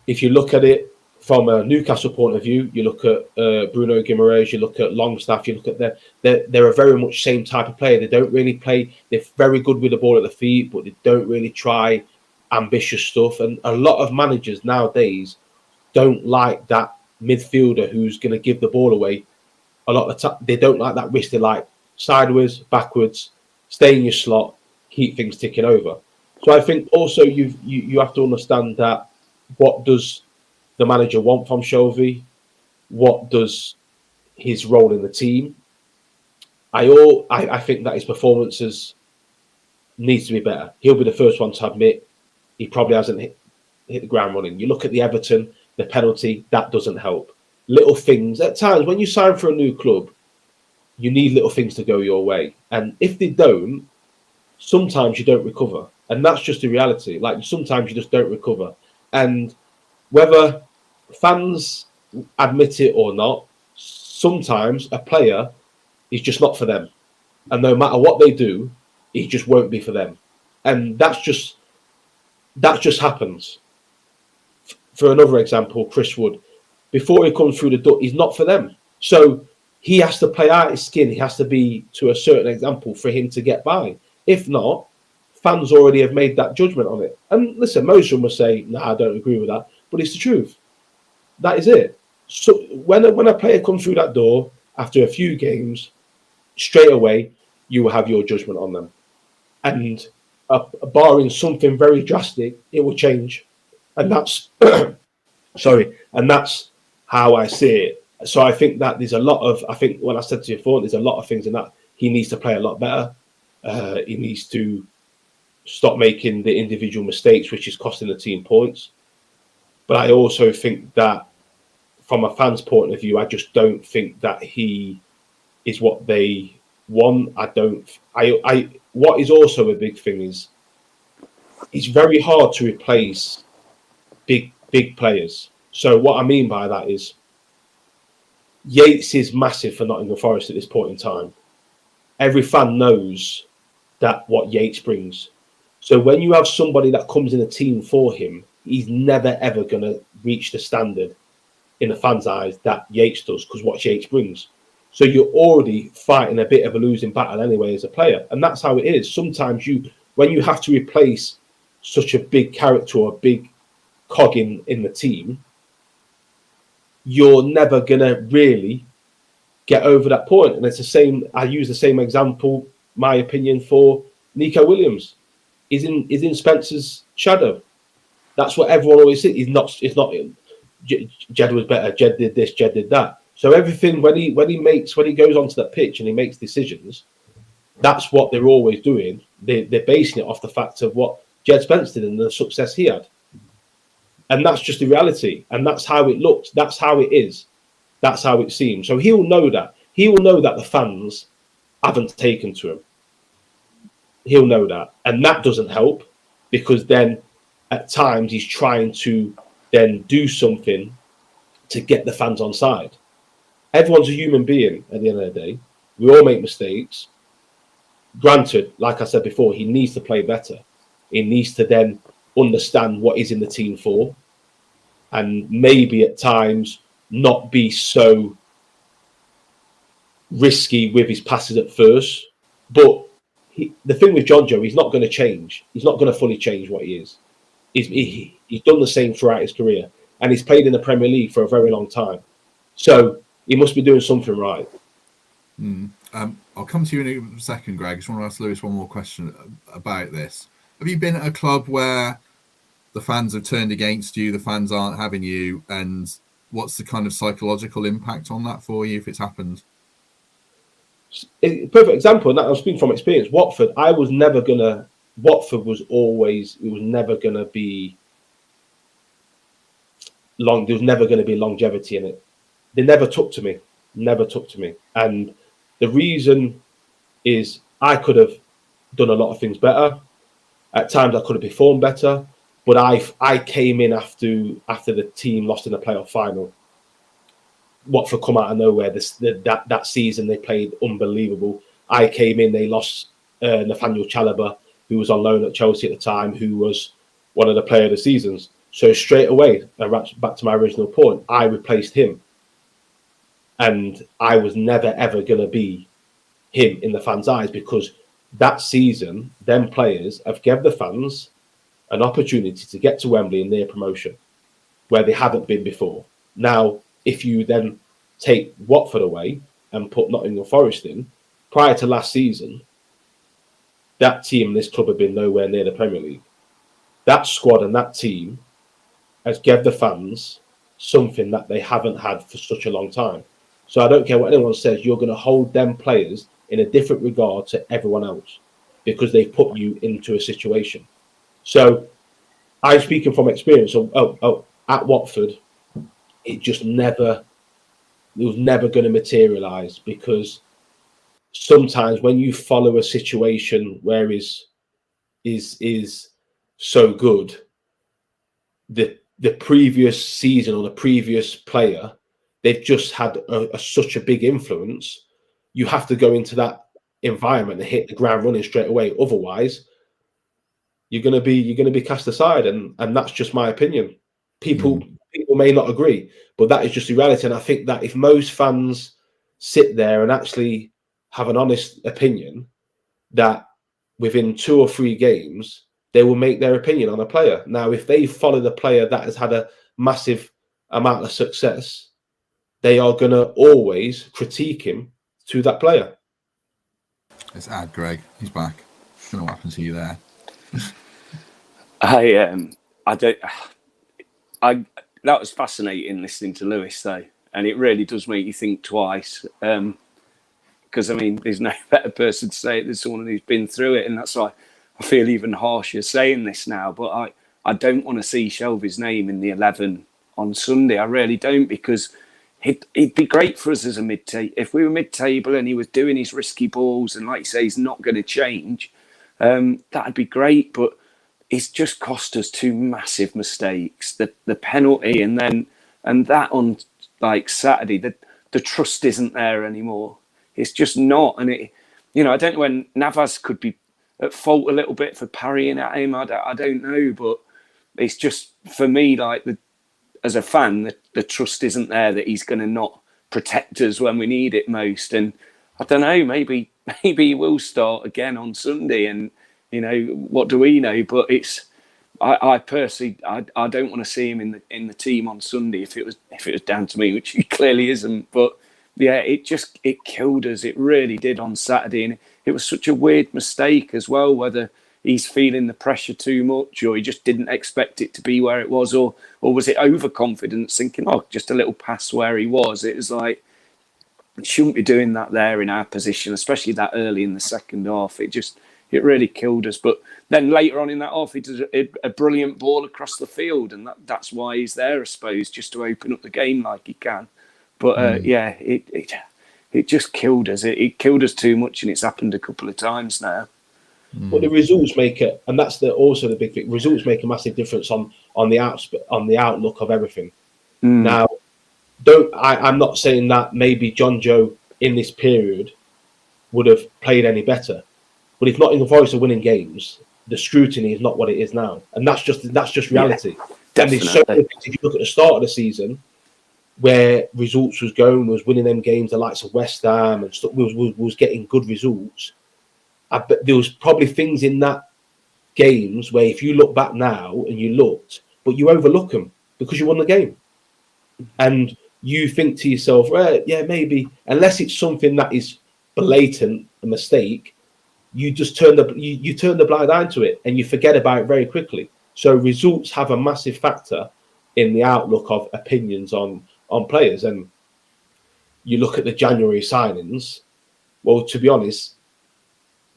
if you look at it from a Newcastle point of view, you look at Bruno Guimaraes, you look at Longstaff, you look at they're a very much same type of player. They don't really play. They're very good with the ball at the feet, but they don't really try ambitious stuff. And a lot of managers nowadays don't like that midfielder who's going to give the ball away. A lot of the time, they don't like that risk. They like sideways, backwards, stay in your slot, keep things ticking over. So I think also you have to understand that what does the manager want from Shelvey? What does his role in the team? I think that his performances needs to be better. He'll be the first one to admit he probably hasn't hit the ground running. You look at the Everton, the penalty, that doesn't help. Little things. At times, when you sign for a new club, you need little things to go your way. And if they don't, sometimes you don't recover. And that's just the reality. Like, sometimes you just don't recover. And whether fans admit it or not, sometimes a player is just not for them. And no matter what they do, it just won't be for them. And that just happens. For another example, Chris Wood, before he comes through the door, he's not for them. So he has to play out his skin. He has to be to a certain example for him to get by. If not, fans already have made that judgment on it. And listen, most of them will say, "Nah, I don't agree with that," but it's the truth. That is it. So when a player comes through that door after a few games, straight away you will have your judgment on them, and barring something very drastic, it will change. And that's and that's how I see it. So I think that there's a lot of, I think when I said to you before, there's a lot of things in that he needs to play a lot better. He needs to stop making the individual mistakes, which is costing the team points. But I also think that from a fan's point of view, I just don't think that he is what they want. What is also a big thing is it's very hard to replace big players. So what I mean by that is Yates is massive for Nottingham Forest at this point in time. Every fan knows that what Yates brings. So when you have somebody that comes in a team for him, he's never ever going to reach the standard in the fans' eyes that Yates does, because what Yates brings. So you're already fighting a bit of a losing battle anyway as a player, and that's how it is. Sometimes when you have to replace such a big character or a big cog in the team, you're never gonna really get over that point. And it's the same. I use the same example, my opinion, for Nico Williams. He's in Spencer's shadow. That's what everyone always says. He's not. It's not. Jed was better. Jed did this. Jed did that. So everything when he goes onto that pitch and he makes decisions, that's what they're always doing. They're basing it off the fact of what Jed Spence did and the success he had. And that's just the reality. And that's how it looks. That's how it is. That's how it seems. So he'll know that. He will know that the fans haven't taken to him. He'll know that. And that doesn't help, because then at times he's trying to then do something to get the fans on side. Everyone's a human being at the end of the day. We all make mistakes. Granted, like I said before, he needs to play better. He needs to then understand what he's in the team for, and maybe at times not be so risky with his passes at first. But the thing with John Joe, he's not going to change. He's not going to fully change what he is. He's done the same throughout his career, and he's played in the Premier League for a very long time. So he must be doing something right. I'll come to you in a second, Greg. I just want to ask Lewis one more question about this. Have you been at a club where the fans have turned against you, the fans aren't having you, and what's the kind of psychological impact on that for you if it's happened? Perfect example, and that I'm speaking from experience. Watford was never gonna be long. There was never going to be longevity in it. They never took to me. And the reason is I could have done a lot of things better. At times I could have performed better, but I came in after the team lost in the playoff final. Watford come out of nowhere. That season they played unbelievable. I came in, they lost Nathaniel Chalobah, who was on loan at Chelsea at the time, who was one of the player of the seasons. So straight away, back to my original point, I replaced him. And I was never, ever going to be him in the fans' eyes, because that season, them players have given the fans an opportunity to get to Wembley in their promotion, where they haven't been before. Now, if you then take Watford away and put Nottingham Forest in, prior to last season, that team and this club have been nowhere near the Premier League. That squad and that team has given the fans something that they haven't had for such a long time. So I don't care what anyone says, you're going to hold them players in a different regard to everyone else, because they've put you into a situation. So I'm speaking from experience. At Watford, it was never going to materialise, because sometimes when you follow a situation where is so good, the previous season or the previous player, they've just had such a big influence. You have to go into that environment and hit the ground running straight away. Otherwise, you're going to be cast aside, and that's just my opinion. People may not agree, but that is just the reality. And I think that if most fans sit there and actually have an honest opinion, that within 2 or 3 games they will make their opinion on a player. Now, if they follow the player that has had a massive amount of success, they are going to always critique him to that player. Let's add Greg. He's back. I don't know what happened to you there. That was fascinating listening to Lewis, though, and it really does make you think twice. Because I mean, there's no better person to say it than someone who's been through it, and that's why I feel even harsher saying this now. But I don't want to see Shelvey's name in the 11 on Sunday. I really don't, because he'd be great for us as a mid-table. If we were mid-table and he was doing his risky balls and, like you say, he's not going to change, that'd be great. But it's just cost us two massive mistakes. The penalty and that on like Saturday, the trust isn't there anymore. It's just not. And I don't know when Navas could be at fault a little bit for parrying at him. I don't know, but it's just, for me, like as a fan, the trust isn't there that he's going to not protect us when we need it most. And I don't know, maybe he will start again on Sunday, and what do we know? But I personally, I don't want to see him in the team on Sunday if it was down to me, which he clearly isn't. But yeah, it killed us. It really did on Saturday, and it was such a weird mistake as well. Whether he's feeling the pressure too much, or he just didn't expect it to be where it was, or was it overconfidence, thinking, just a little pass where he was. It was like, shouldn't be doing that there in our position, especially that early in the second half. It really killed us. But then later on in that half, he did a brilliant ball across the field, and that's why he's there, I suppose, just to open up the game like he can. But it just killed us. It killed us too much, and it's happened a couple of times now. But the results make it, and that's also the big thing. Results make a massive difference on the outlook of everything. Now, I'm not saying that maybe John Joe in this period would have played any better, but if Nottingham Forest are winning games, the scrutiny is not what it is now, and that's just reality. Yeah, and there's so many things, if you look at the start of the season, where results was winning them games, the likes of West Ham and stuff, was getting good results. But there was probably things in that games where if you look back now and you looked, but you overlook them because you won the game. And you think to yourself, maybe, unless it's something that is blatant, a mistake, you just turn the blind eye to it and you forget about it very quickly. So results have a massive factor in the outlook of opinions on players. And you look at the January signings, well, to be honest,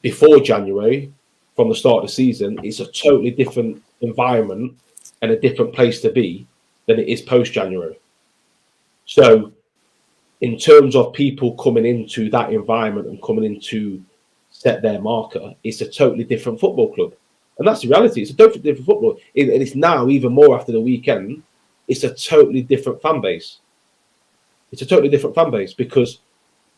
before January, from the start of the season, it's a totally different environment and a different place to be than it is post-January. So in terms of people coming into that environment and coming in to set their marker, it's a totally different football club. And that's the reality. It's a totally different football. And it's now, even more after the weekend, it's a totally different fan base. It's a totally different fan base because,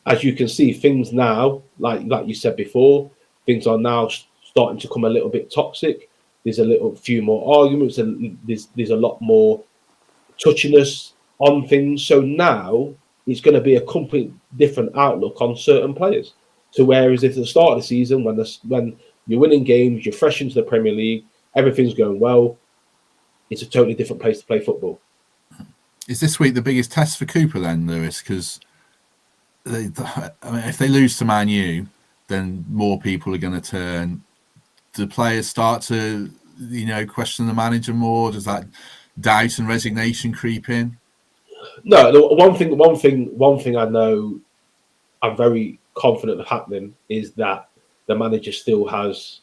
as you can see, things now, like you said before, things are now starting to come a little bit toxic. There's a few more arguments, and there's a lot more touchiness on things. So now it's going to be a completely different outlook on certain players. So whereas if at the start of the season, when you're winning games, you're fresh into the Premier League, everything's going well, it's a totally different place to play football. Is this week the biggest test for Cooper then, Lewis? Because if they lose to Man U, then more people are going to turn. Do players start to, question the manager more? Does that doubt and resignation creep in? No, one thing I know I'm very confident of happening is that the manager still has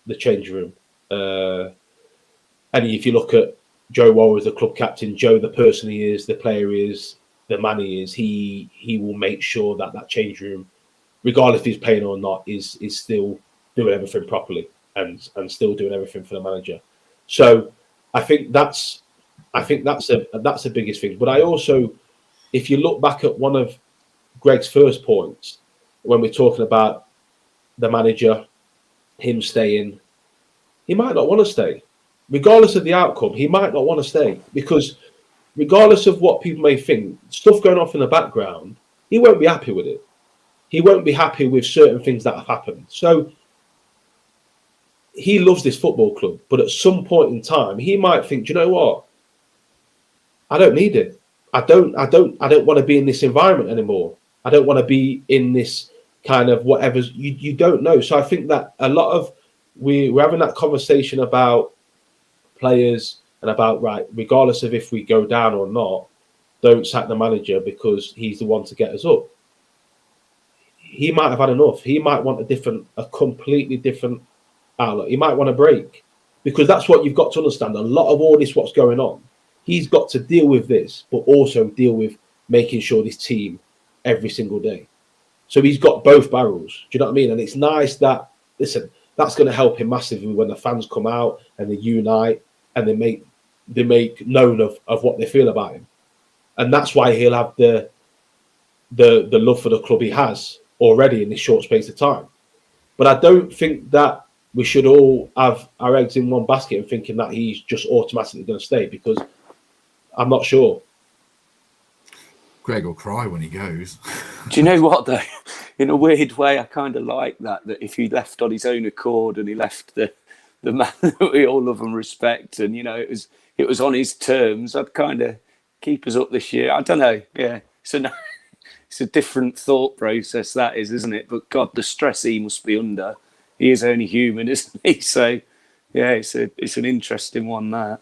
the change room. And if you look at Joe Worrall as the club captain, Joe, the person he is, the player he is, the man he is, he will make sure that change room, regardless if he's playing or not, is still doing everything properly and still doing everything for the manager. So I think that's the biggest thing. But I also, if you look back at one of Greg's first points when we're talking about the manager, him staying, he might not want to stay. Regardless of the outcome, he might not want to stay because regardless of what people may think, stuff going off in the background, he won't be happy with it. He won't be happy with certain things that have happened. So he loves this football club, but at some point in time, he might think, do you know what? I don't need it. I don't want to be in this environment anymore. I don't want to be in this kind of whatever. You don't know. So I think that a lot of we're having that conversation about players and about, right, regardless of if we go down or not, don't sack the manager because he's the one to get us up. He might have had enough. He might want a completely different outlook. He might want a break. because that's what you've got to understand. A lot of all this, what's going on, he's got to deal with this, but also deal with making sure this team every single day. So he's got both barrels. Do you know what I mean? And it's nice that, listen, that's going to help him massively when the fans come out and they unite and they make known of what they feel about him. And that's why he'll have the love for the club he has already in this short space of time. But I don't think that we should all have our eggs in one basket and thinking that he's just automatically going to stay, because I'm not sure. Greg will cry when he goes. Do you know what, though? In a weird way, I kind of like that if he left on his own accord and he left the man that we all love and respect, and, it was on his terms, I'd kind of keep us up this year. I don't know. Yeah. It's a different thought process, that is, isn't it? But God, the stress he must be under. He is only human, isn't he? So, yeah, it's an interesting one, that.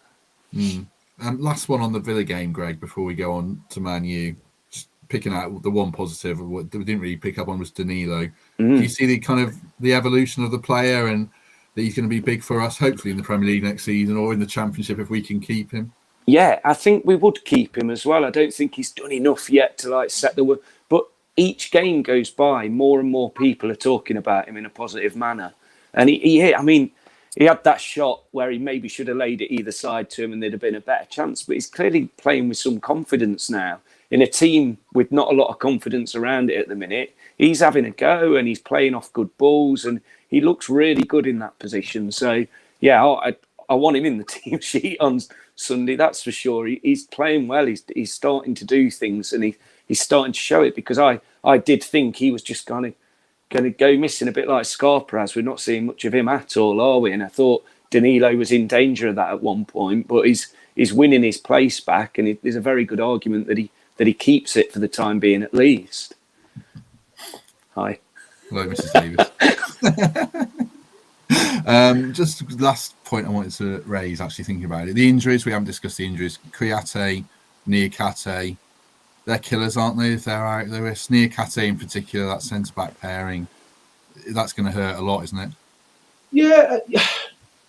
Last one on the Villa game, Greg, before we go on to Man U. Just picking out the one positive of what we didn't really pick up on was Danilo. Do you see the evolution of the player, and that he's going to be big for us, hopefully in the Premier League next season or in the Championship if we can keep him? Yeah, I think we would keep him as well. I don't think he's done enough yet to set the... But each game goes by, more and more people are talking about him in a positive manner. And he had that shot where he maybe should have laid it either side to him and there'd have been a better chance. But he's clearly playing with some confidence now. In a team with not a lot of confidence around it at the minute, he's having a go and he's playing off good balls and he looks really good in that position. So, yeah, I want him in the team sheet on Sunday, that's for sure. He's playing well. He's starting to do things and he's starting to show it, because I did think he was just going to go missing, a bit like Scarpa. We're not seeing much of him at all, are we? And I thought Danilo was in danger of that at one point, but he's winning his place back, and there's a very good argument that he keeps it for the time being at least. Hi. Hello, Mrs. Davies. Just last point I wanted to raise, actually thinking about it. The injuries, we haven't discussed the injuries. Kouyaté, Niakate, they're killers, aren't they, if they're out there? Niakate in particular, that centre-back pairing, that's going to hurt a lot, isn't it?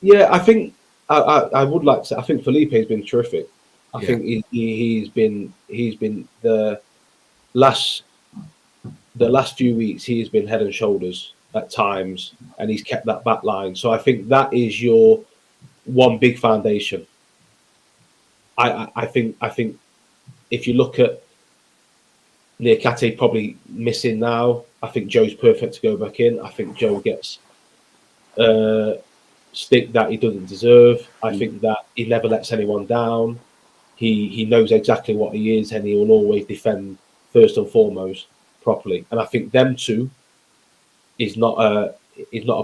Yeah, I think I would like to say, I think Felipe has been terrific. I think he's been the last few weeks, he has been head and shoulders at times, and he's kept that back line. So I think that is your one big foundation. I think if you look at Niakate probably missing now, I think Joe's perfect to go back in. I think Joe gets stick that he doesn't deserve. I think that he never lets anyone down. He knows exactly what he is, and he will always defend first and foremost properly. And I think them two is not a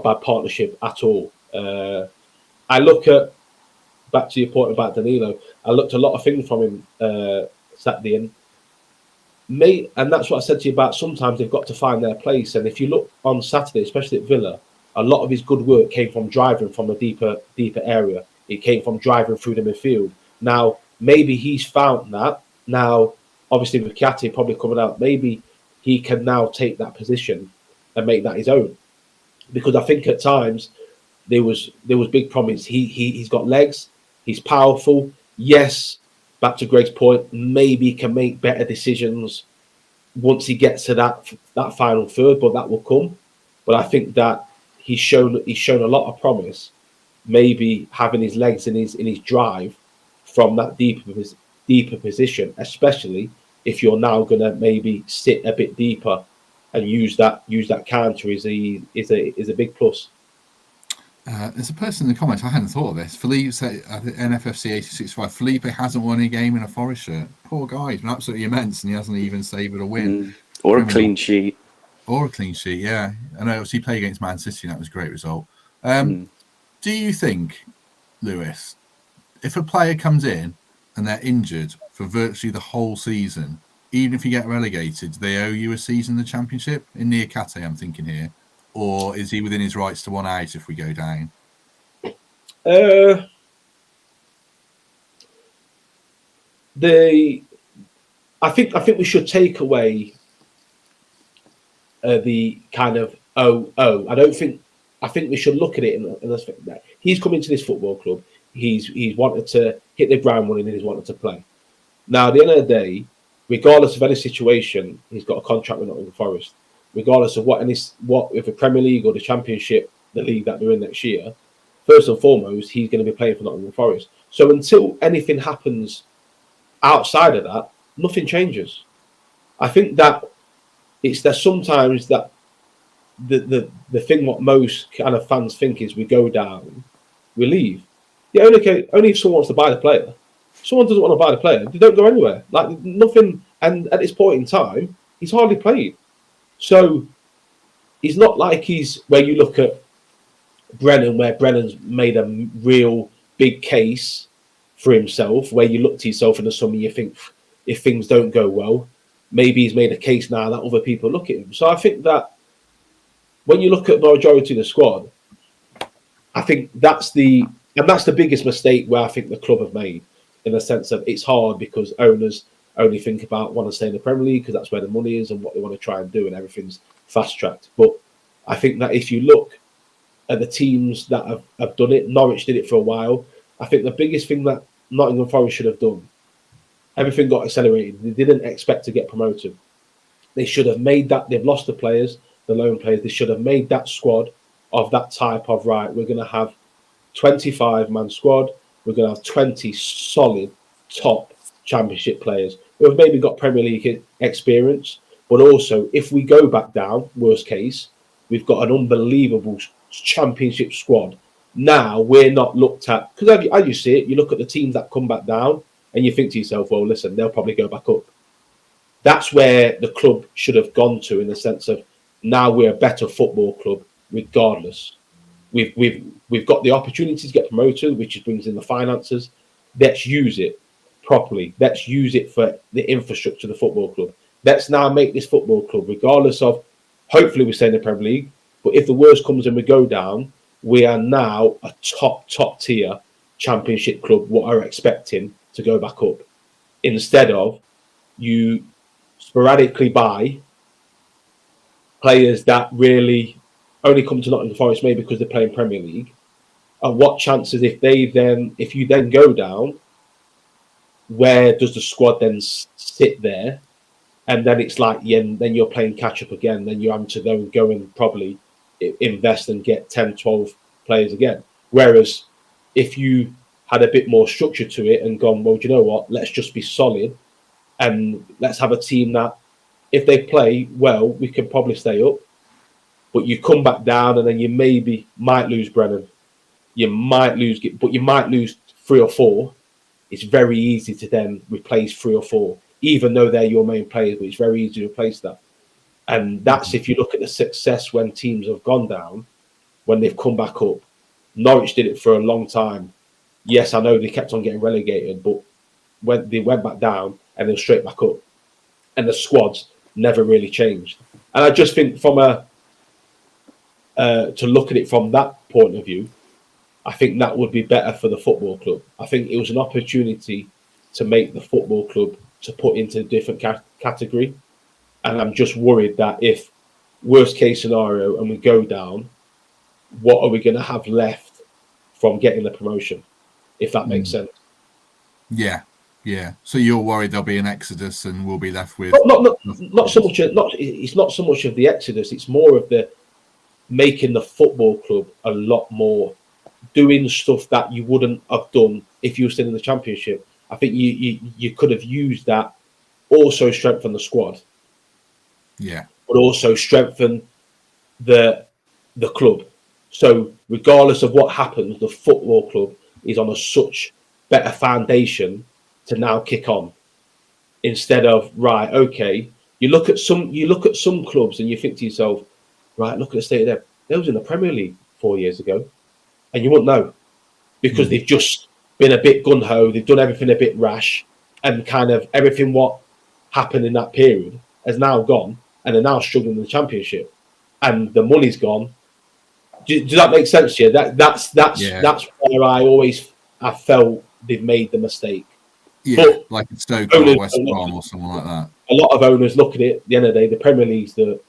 bad partnership at all. I look at, back to your point about Danilo, I looked a lot of things from him Saturday, and that's what I said to you about sometimes they've got to find their place. And if you look on Saturday, especially at Villa, a lot of his good work came from driving from a deeper area. It came from driving through the midfield. Now, maybe he's found that. Now, obviously with Kouyaté probably coming out, maybe he can now take that position and make that his own. Because I think at times there was big promise. He's got legs, he's powerful. Yes, back to Greg's point, maybe he can make better decisions once he gets to that final third, but that will come. But I think that he's shown a lot of promise, maybe having his legs in his drive from that deeper position, especially if you're now going to maybe sit a bit deeper and use that counter is a big plus. There's a person in the comments, I hadn't thought of this. Felipe said, NFFC 86.5, Felipe hasn't won a game in a Forest shirt. Poor guy, he's been absolutely immense, and he hasn't even saved a win. Or a clean sheet. Or a clean sheet, yeah. And obviously he played against Man City, and that was a great result. Do you think, Lewis, if a player comes in and they're injured for virtually the whole season, even if you get relegated, do they owe you a season in the Championship? In Niakate, I'm thinking here. Or is he within his rights to one out if we go down? I think we should take away the kind of I don't think I think we should look at it in the fact that he's come into this football club. He's wanted to hit the ground running and he's wanted to play. Now, at the end of the day, regardless of any situation, he's got a contract with Nottingham Forest. Regardless of what if the Premier League or the Championship, the league that they're in next year, first and foremost, he's going to be playing for Nottingham Forest. So until anything happens outside of that, nothing changes. I think that there's sometimes that the thing what most kind of fans think is we go down, we leave. Yeah, only if someone wants to buy the player. If someone doesn't want to buy the player, they don't go anywhere. Like nothing. And at this point in time, he's hardly played. So he's not like he's where you look at Brennan, where Brennan's made a real big case for himself, where you look to yourself in the summer, you think if things don't go well, maybe he's made a case now that other people look at him. So I think that when you look at the majority of the squad, I think that's the biggest mistake where I think the club have made, in the sense of it's hard because owners only think about want to stay in the Premier League because that's where the money is and what they want to try and do, and everything's fast tracked. But I think that if you look at the teams that have done it, Norwich did it for a while. I think the biggest thing that Nottingham Forest should have done, everything got accelerated. They didn't expect to get promoted. They should have made that. They've lost the players, the loan players. They should have made that squad of that type of, right, we're going to have 25-man squad. We're going to have 20 solid top Championship players who have maybe got Premier League experience. But also, if we go back down, worst case, we've got an unbelievable Championship squad. Now we're not looked at, because as you see it, you look at the teams that come back down and you think to yourself, well, listen, they'll probably go back up. That's where the club should have gone to, in the sense of now we're a better football club regardless. We've got the opportunity to get promoted, which brings in the finances. Let's use it properly. Let's use it for the infrastructure of the football club. Let's now make this football club, regardless of, hopefully we stay in the Premier League, but if the worst comes and we go down, we are now a top tier Championship club, what are expecting to go back up. Instead of you sporadically buy players that really only come to Nottingham Forest maybe because they're playing Premier League. And what chances if you then go down, where does the squad then sit there? And then it's like, then you're playing catch up again. Then you're having to go and probably invest and get 10, 12 players again. Whereas if you had a bit more structure to it and gone, well, do you know what? Let's just be solid and let's have a team that if they play well, we can probably stay up. But you come back down and then you might lose Brennan. You might lose 3 or 4. It's very easy to then replace 3 or 4, even though they're your main players, but it's very easy to replace that. And that's if you look at the success when teams have gone down, when they've come back up. Norwich did it for a long time. Yes, I know they kept on getting relegated, but when they went back down and then straight back up, and the squads never really changed. And I just think to look at it from that point of view, I think that would be better for the football club. I think it was an opportunity to make the football club to put into a different category. And I'm just worried that if worst case scenario and we go down, what are we going to have left from getting the promotion, if that makes sense? Yeah. So you're worried there'll be an exodus and we'll be left with not so much. It's not so much of the exodus. It's more of the making the football club a lot more, doing stuff that you wouldn't have done if you were still in the Championship. I think you could have used that, also strengthen the squad. Yeah. But also strengthen the club. So regardless of what happens, the football club is on a such better foundation to now kick on. Instead of, right, okay, you look at some clubs and you think to yourself, right, look at the state of them. They was in the Premier League 4 years ago. And you wouldn't know. Because they've just been a bit gun-ho, they've done everything a bit rash, and kind of everything what happened in that period has now gone, and they're now struggling in the Championship. And the money's gone. Does that make sense to you? That's where I felt they've made the mistake. Yeah, but like it's Stoke or West Brom or something like that. A lot of owners look at it, at the end of the day, the Premier League's the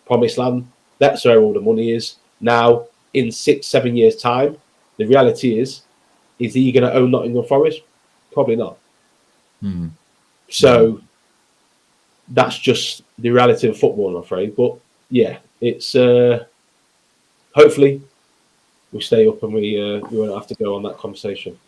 promised land. That's where all the money is. Now, in 6-7 years' time, the reality is he going to own Nottingham Forest? Probably not. So that's just the reality of football, I'm afraid. But yeah, it's hopefully we stay up and we won't have to go on that conversation.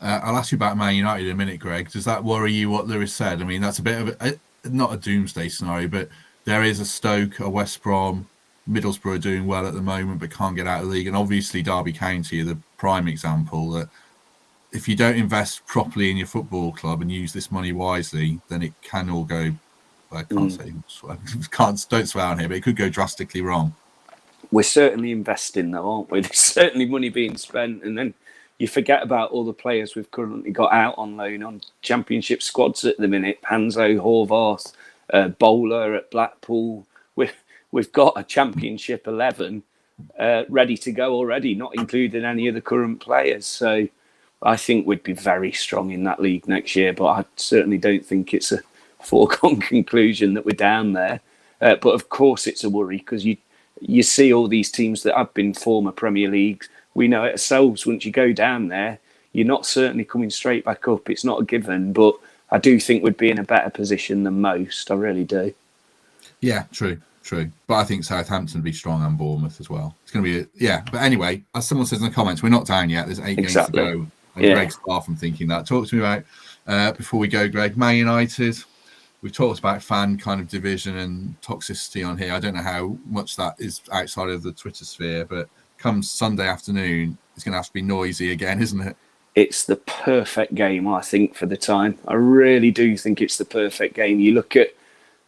I'll ask you about Man United in a minute, Greg. Does that worry you, what Lewis said? I mean, that's a bit of not a doomsday scenario, but there is a Stoke, a West Brom, Middlesbrough doing well at the moment, but can't get out of the league. And obviously Derby County are the prime example that if you don't invest properly in your football club and use this money wisely, then it can all go, I can't say, don't swear on here, but it could go drastically wrong. We're certainly investing though, aren't we? There's certainly money being spent, and then you forget about all the players we've currently got out on loan on championship squads at the minute. Panzo, Horvath, Bowler at Blackpool. We've got a championship 11 ready to go already, not including any of the current players. So I think we'd be very strong in that league next year, but I certainly don't think it's a foregone conclusion that we're down there. But of course it's a worry, because you see all these teams that have been former Premier Leagues. We know it ourselves, once you go down there, you're not certainly coming straight back up. It's not a given, but I do think we'd be in a better position than most. I really do. Yeah, true. But I think Southampton would be strong and Bournemouth as well. It's going to be, But anyway, as someone says in the comments, we're not down yet. There's 8 games to go. And Greg's far from thinking that. Talk to me about, before we go, Greg, Man United. We've talked about fan kind of division and toxicity on here. I don't know how much that is outside of the Twitter sphere, but come Sunday afternoon, it's going to have to be noisy again, isn't it? It's the perfect game, I think, for the time. I really do think it's the perfect game. You look at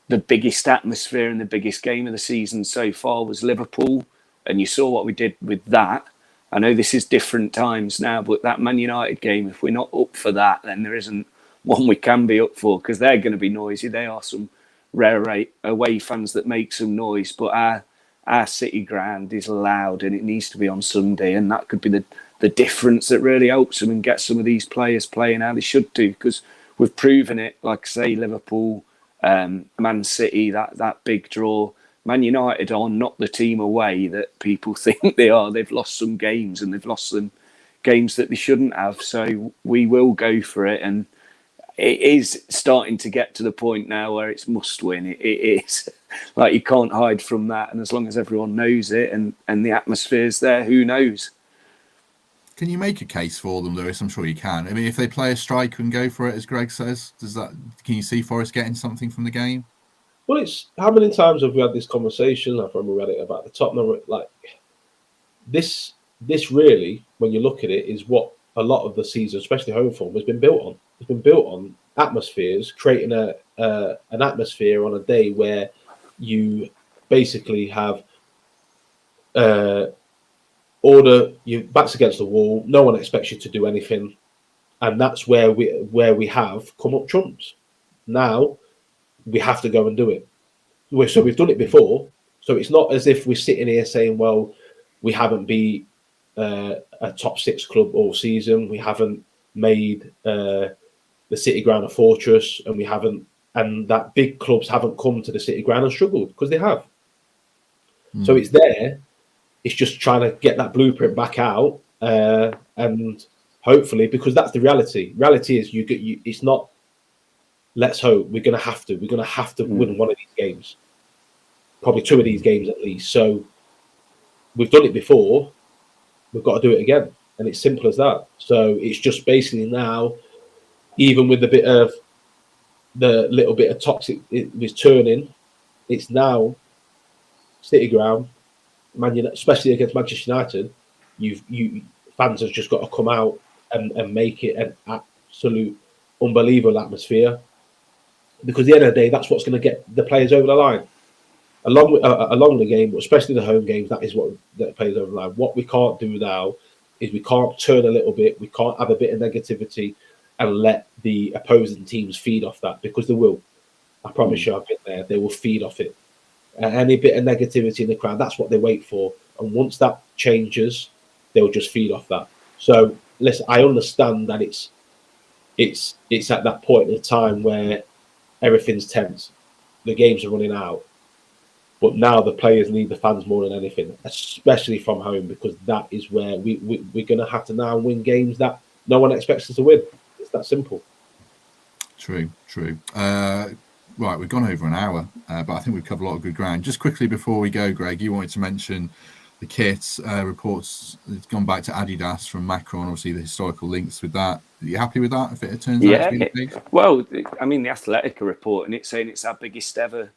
the biggest atmosphere and the biggest game of the season so far was Liverpool, and you saw what we did with that. I know this is different times now, but that Man United game, if we're not up for that, then there isn't one we can be up for, because they're going to be noisy. They are some rare away fans that make some noise, but our City ground is loud, and it needs to be on Sunday, and that could be the difference that really helps them and gets some of these players playing how they should do, because we've proven it, like I say, Liverpool, Man City, that big draw. Man United are not the team away that people think they are. They've lost some games, and they've lost some games that they shouldn't have, so we will go for it. And it is starting to get to the point now where it's must win. It is like, you can't hide from that. And as long as everyone knows it and the atmosphere's there, who knows? Can you make a case for them, Lewis? I'm sure you can. I mean, if they play a strike and go for it, as Greg says, can you see Forest getting something from the game? Well, it's how many times have we had this conversation? I've remember read it about the Tottenham. Like this really, when you look at it, is what a lot of the season, especially home form, has been built on. It's been built on atmospheres, creating an atmosphere on a day where you basically have order, your back's against the wall, no one expects you to do anything, and that's where we have come up trumps. Now we have to go and do it. So we've done it before, so it's not as if we're sitting here saying, well, we haven't beat a top 6 club all season, we haven't made the City ground a fortress, and that big clubs haven't come to the City ground and struggled, because they have. So it's there. It's just trying to get that blueprint back out, and hopefully, because that's the reality. Reality is it's not, let's hope, we're going to have to win one of these games, probably 2 of these games at least. So we've done it before, we've got to do it again, and it's simple as that. So it's just basically now, even with the little bit of toxic it was turning, it's now City ground, Man United, especially against Manchester United. Fans have just got to come out and make it an absolute unbelievable atmosphere, because at the end of the day, that's what's going to get the players over the line. Along the game, especially the home games, that is what the players over the line. What we can't do now is we can't turn a little bit. We can't have a bit of negativity and let the opposing teams feed off that, because they will. I promise you, I've been there. They will feed off it. Any bit of negativity in the crowd, that's what they wait for. And once that changes, they'll just feed off that. So, listen, I understand that it's at that point in time where everything's tense. The games are running out. But now the players need the fans more than anything, especially from home, because that is where we're going to have to now win games that no one expects us to win. It's that simple. True. Right, we've gone over an hour, but I think we've covered a lot of good ground. Just quickly before we go, Greg, you wanted to mention the kits. Reports it's gone back to Adidas from Macron. Obviously, the historical links with that. Are you happy with that? If it turns out to be the case? Well, I mean, the Athletica report, and it's saying it's our biggest ever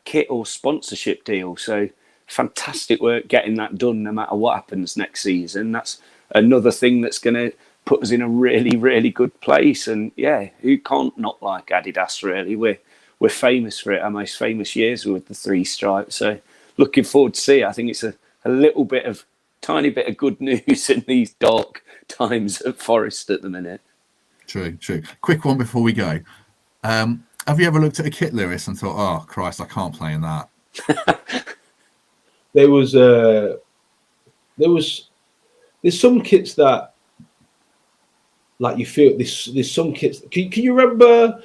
kit or sponsorship deal. So fantastic work getting that done. No matter what happens next season, that's another thing that's going to put us in a really, really good place. And yeah, who can't not like Adidas? Really, we're famous for it. Our most famous years were with the 3 stripes. So looking forward to see it. I think it's a little bit of tiny bit of good news in these dark times at Forest at the minute. True. Quick one before we go. Have you ever looked at a kit, Lewis, and thought, "Oh Christ, I can't play in that"? There's some kits that, like, you feel there's some kits. Can you remember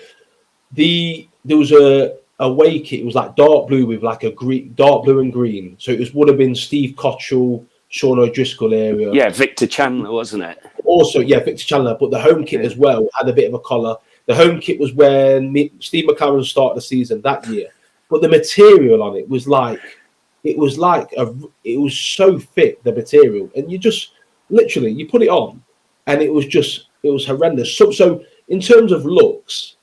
there was a away kit? It was like dark blue with like a dark blue and green. So would have been Steve Cottrell, Sean O'Driscoll area. Yeah, Victor Chandler, wasn't it? Also, yeah, Victor Chandler. But the home kit as well had a bit of a collar. The home kit was when Steve McLaren started the season that year. But the material on it was it was so thick, the material, and you just literally you put it on, and it was horrendous. So in terms of looks,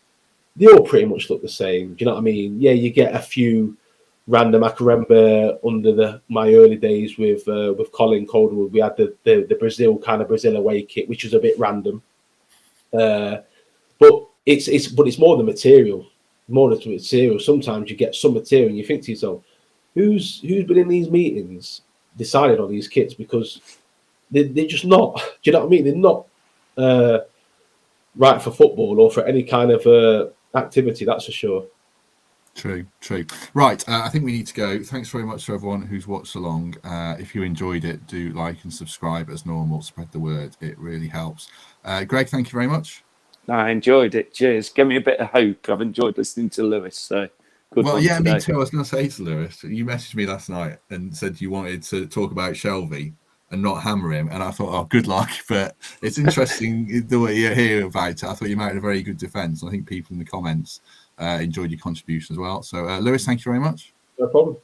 they all pretty much look the same. Do you know what I mean? Yeah, you get a few random. I can remember under my early days with Colin Calderwood, we had the Brazil away kit, which was a bit random. But it's more the material, Sometimes you get some material and you think to yourself, who's been in these meetings decided on these kits, because they're just not. Do you know what I mean? They're not right for football or for any kind of activity. That's for sure. True. Right, I think we need to go. Thanks very much to everyone who's watched along. If you enjoyed it, do like and subscribe as normal. Spread the word. It really helps. Greg, thank you very much. I enjoyed it. Cheers. Give me a bit of hope. I've enjoyed listening to Lewis. So good. Well, yeah, today. Me too. I was going to say to Lewis, you messaged me last night and said you wanted to talk about Shelvey and not hammer him. And I thought, oh, good luck. But it's interesting the way you hear about it. I thought you might have a very good defence. I think people in the comments enjoyed your contribution as well. So, Lewis, thank you very much. No problem.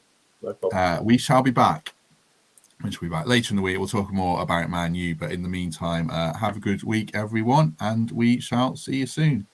We shall be back. Later in the week. We'll talk more about Man U. But in the meantime, have a good week, everyone. And we shall see you soon.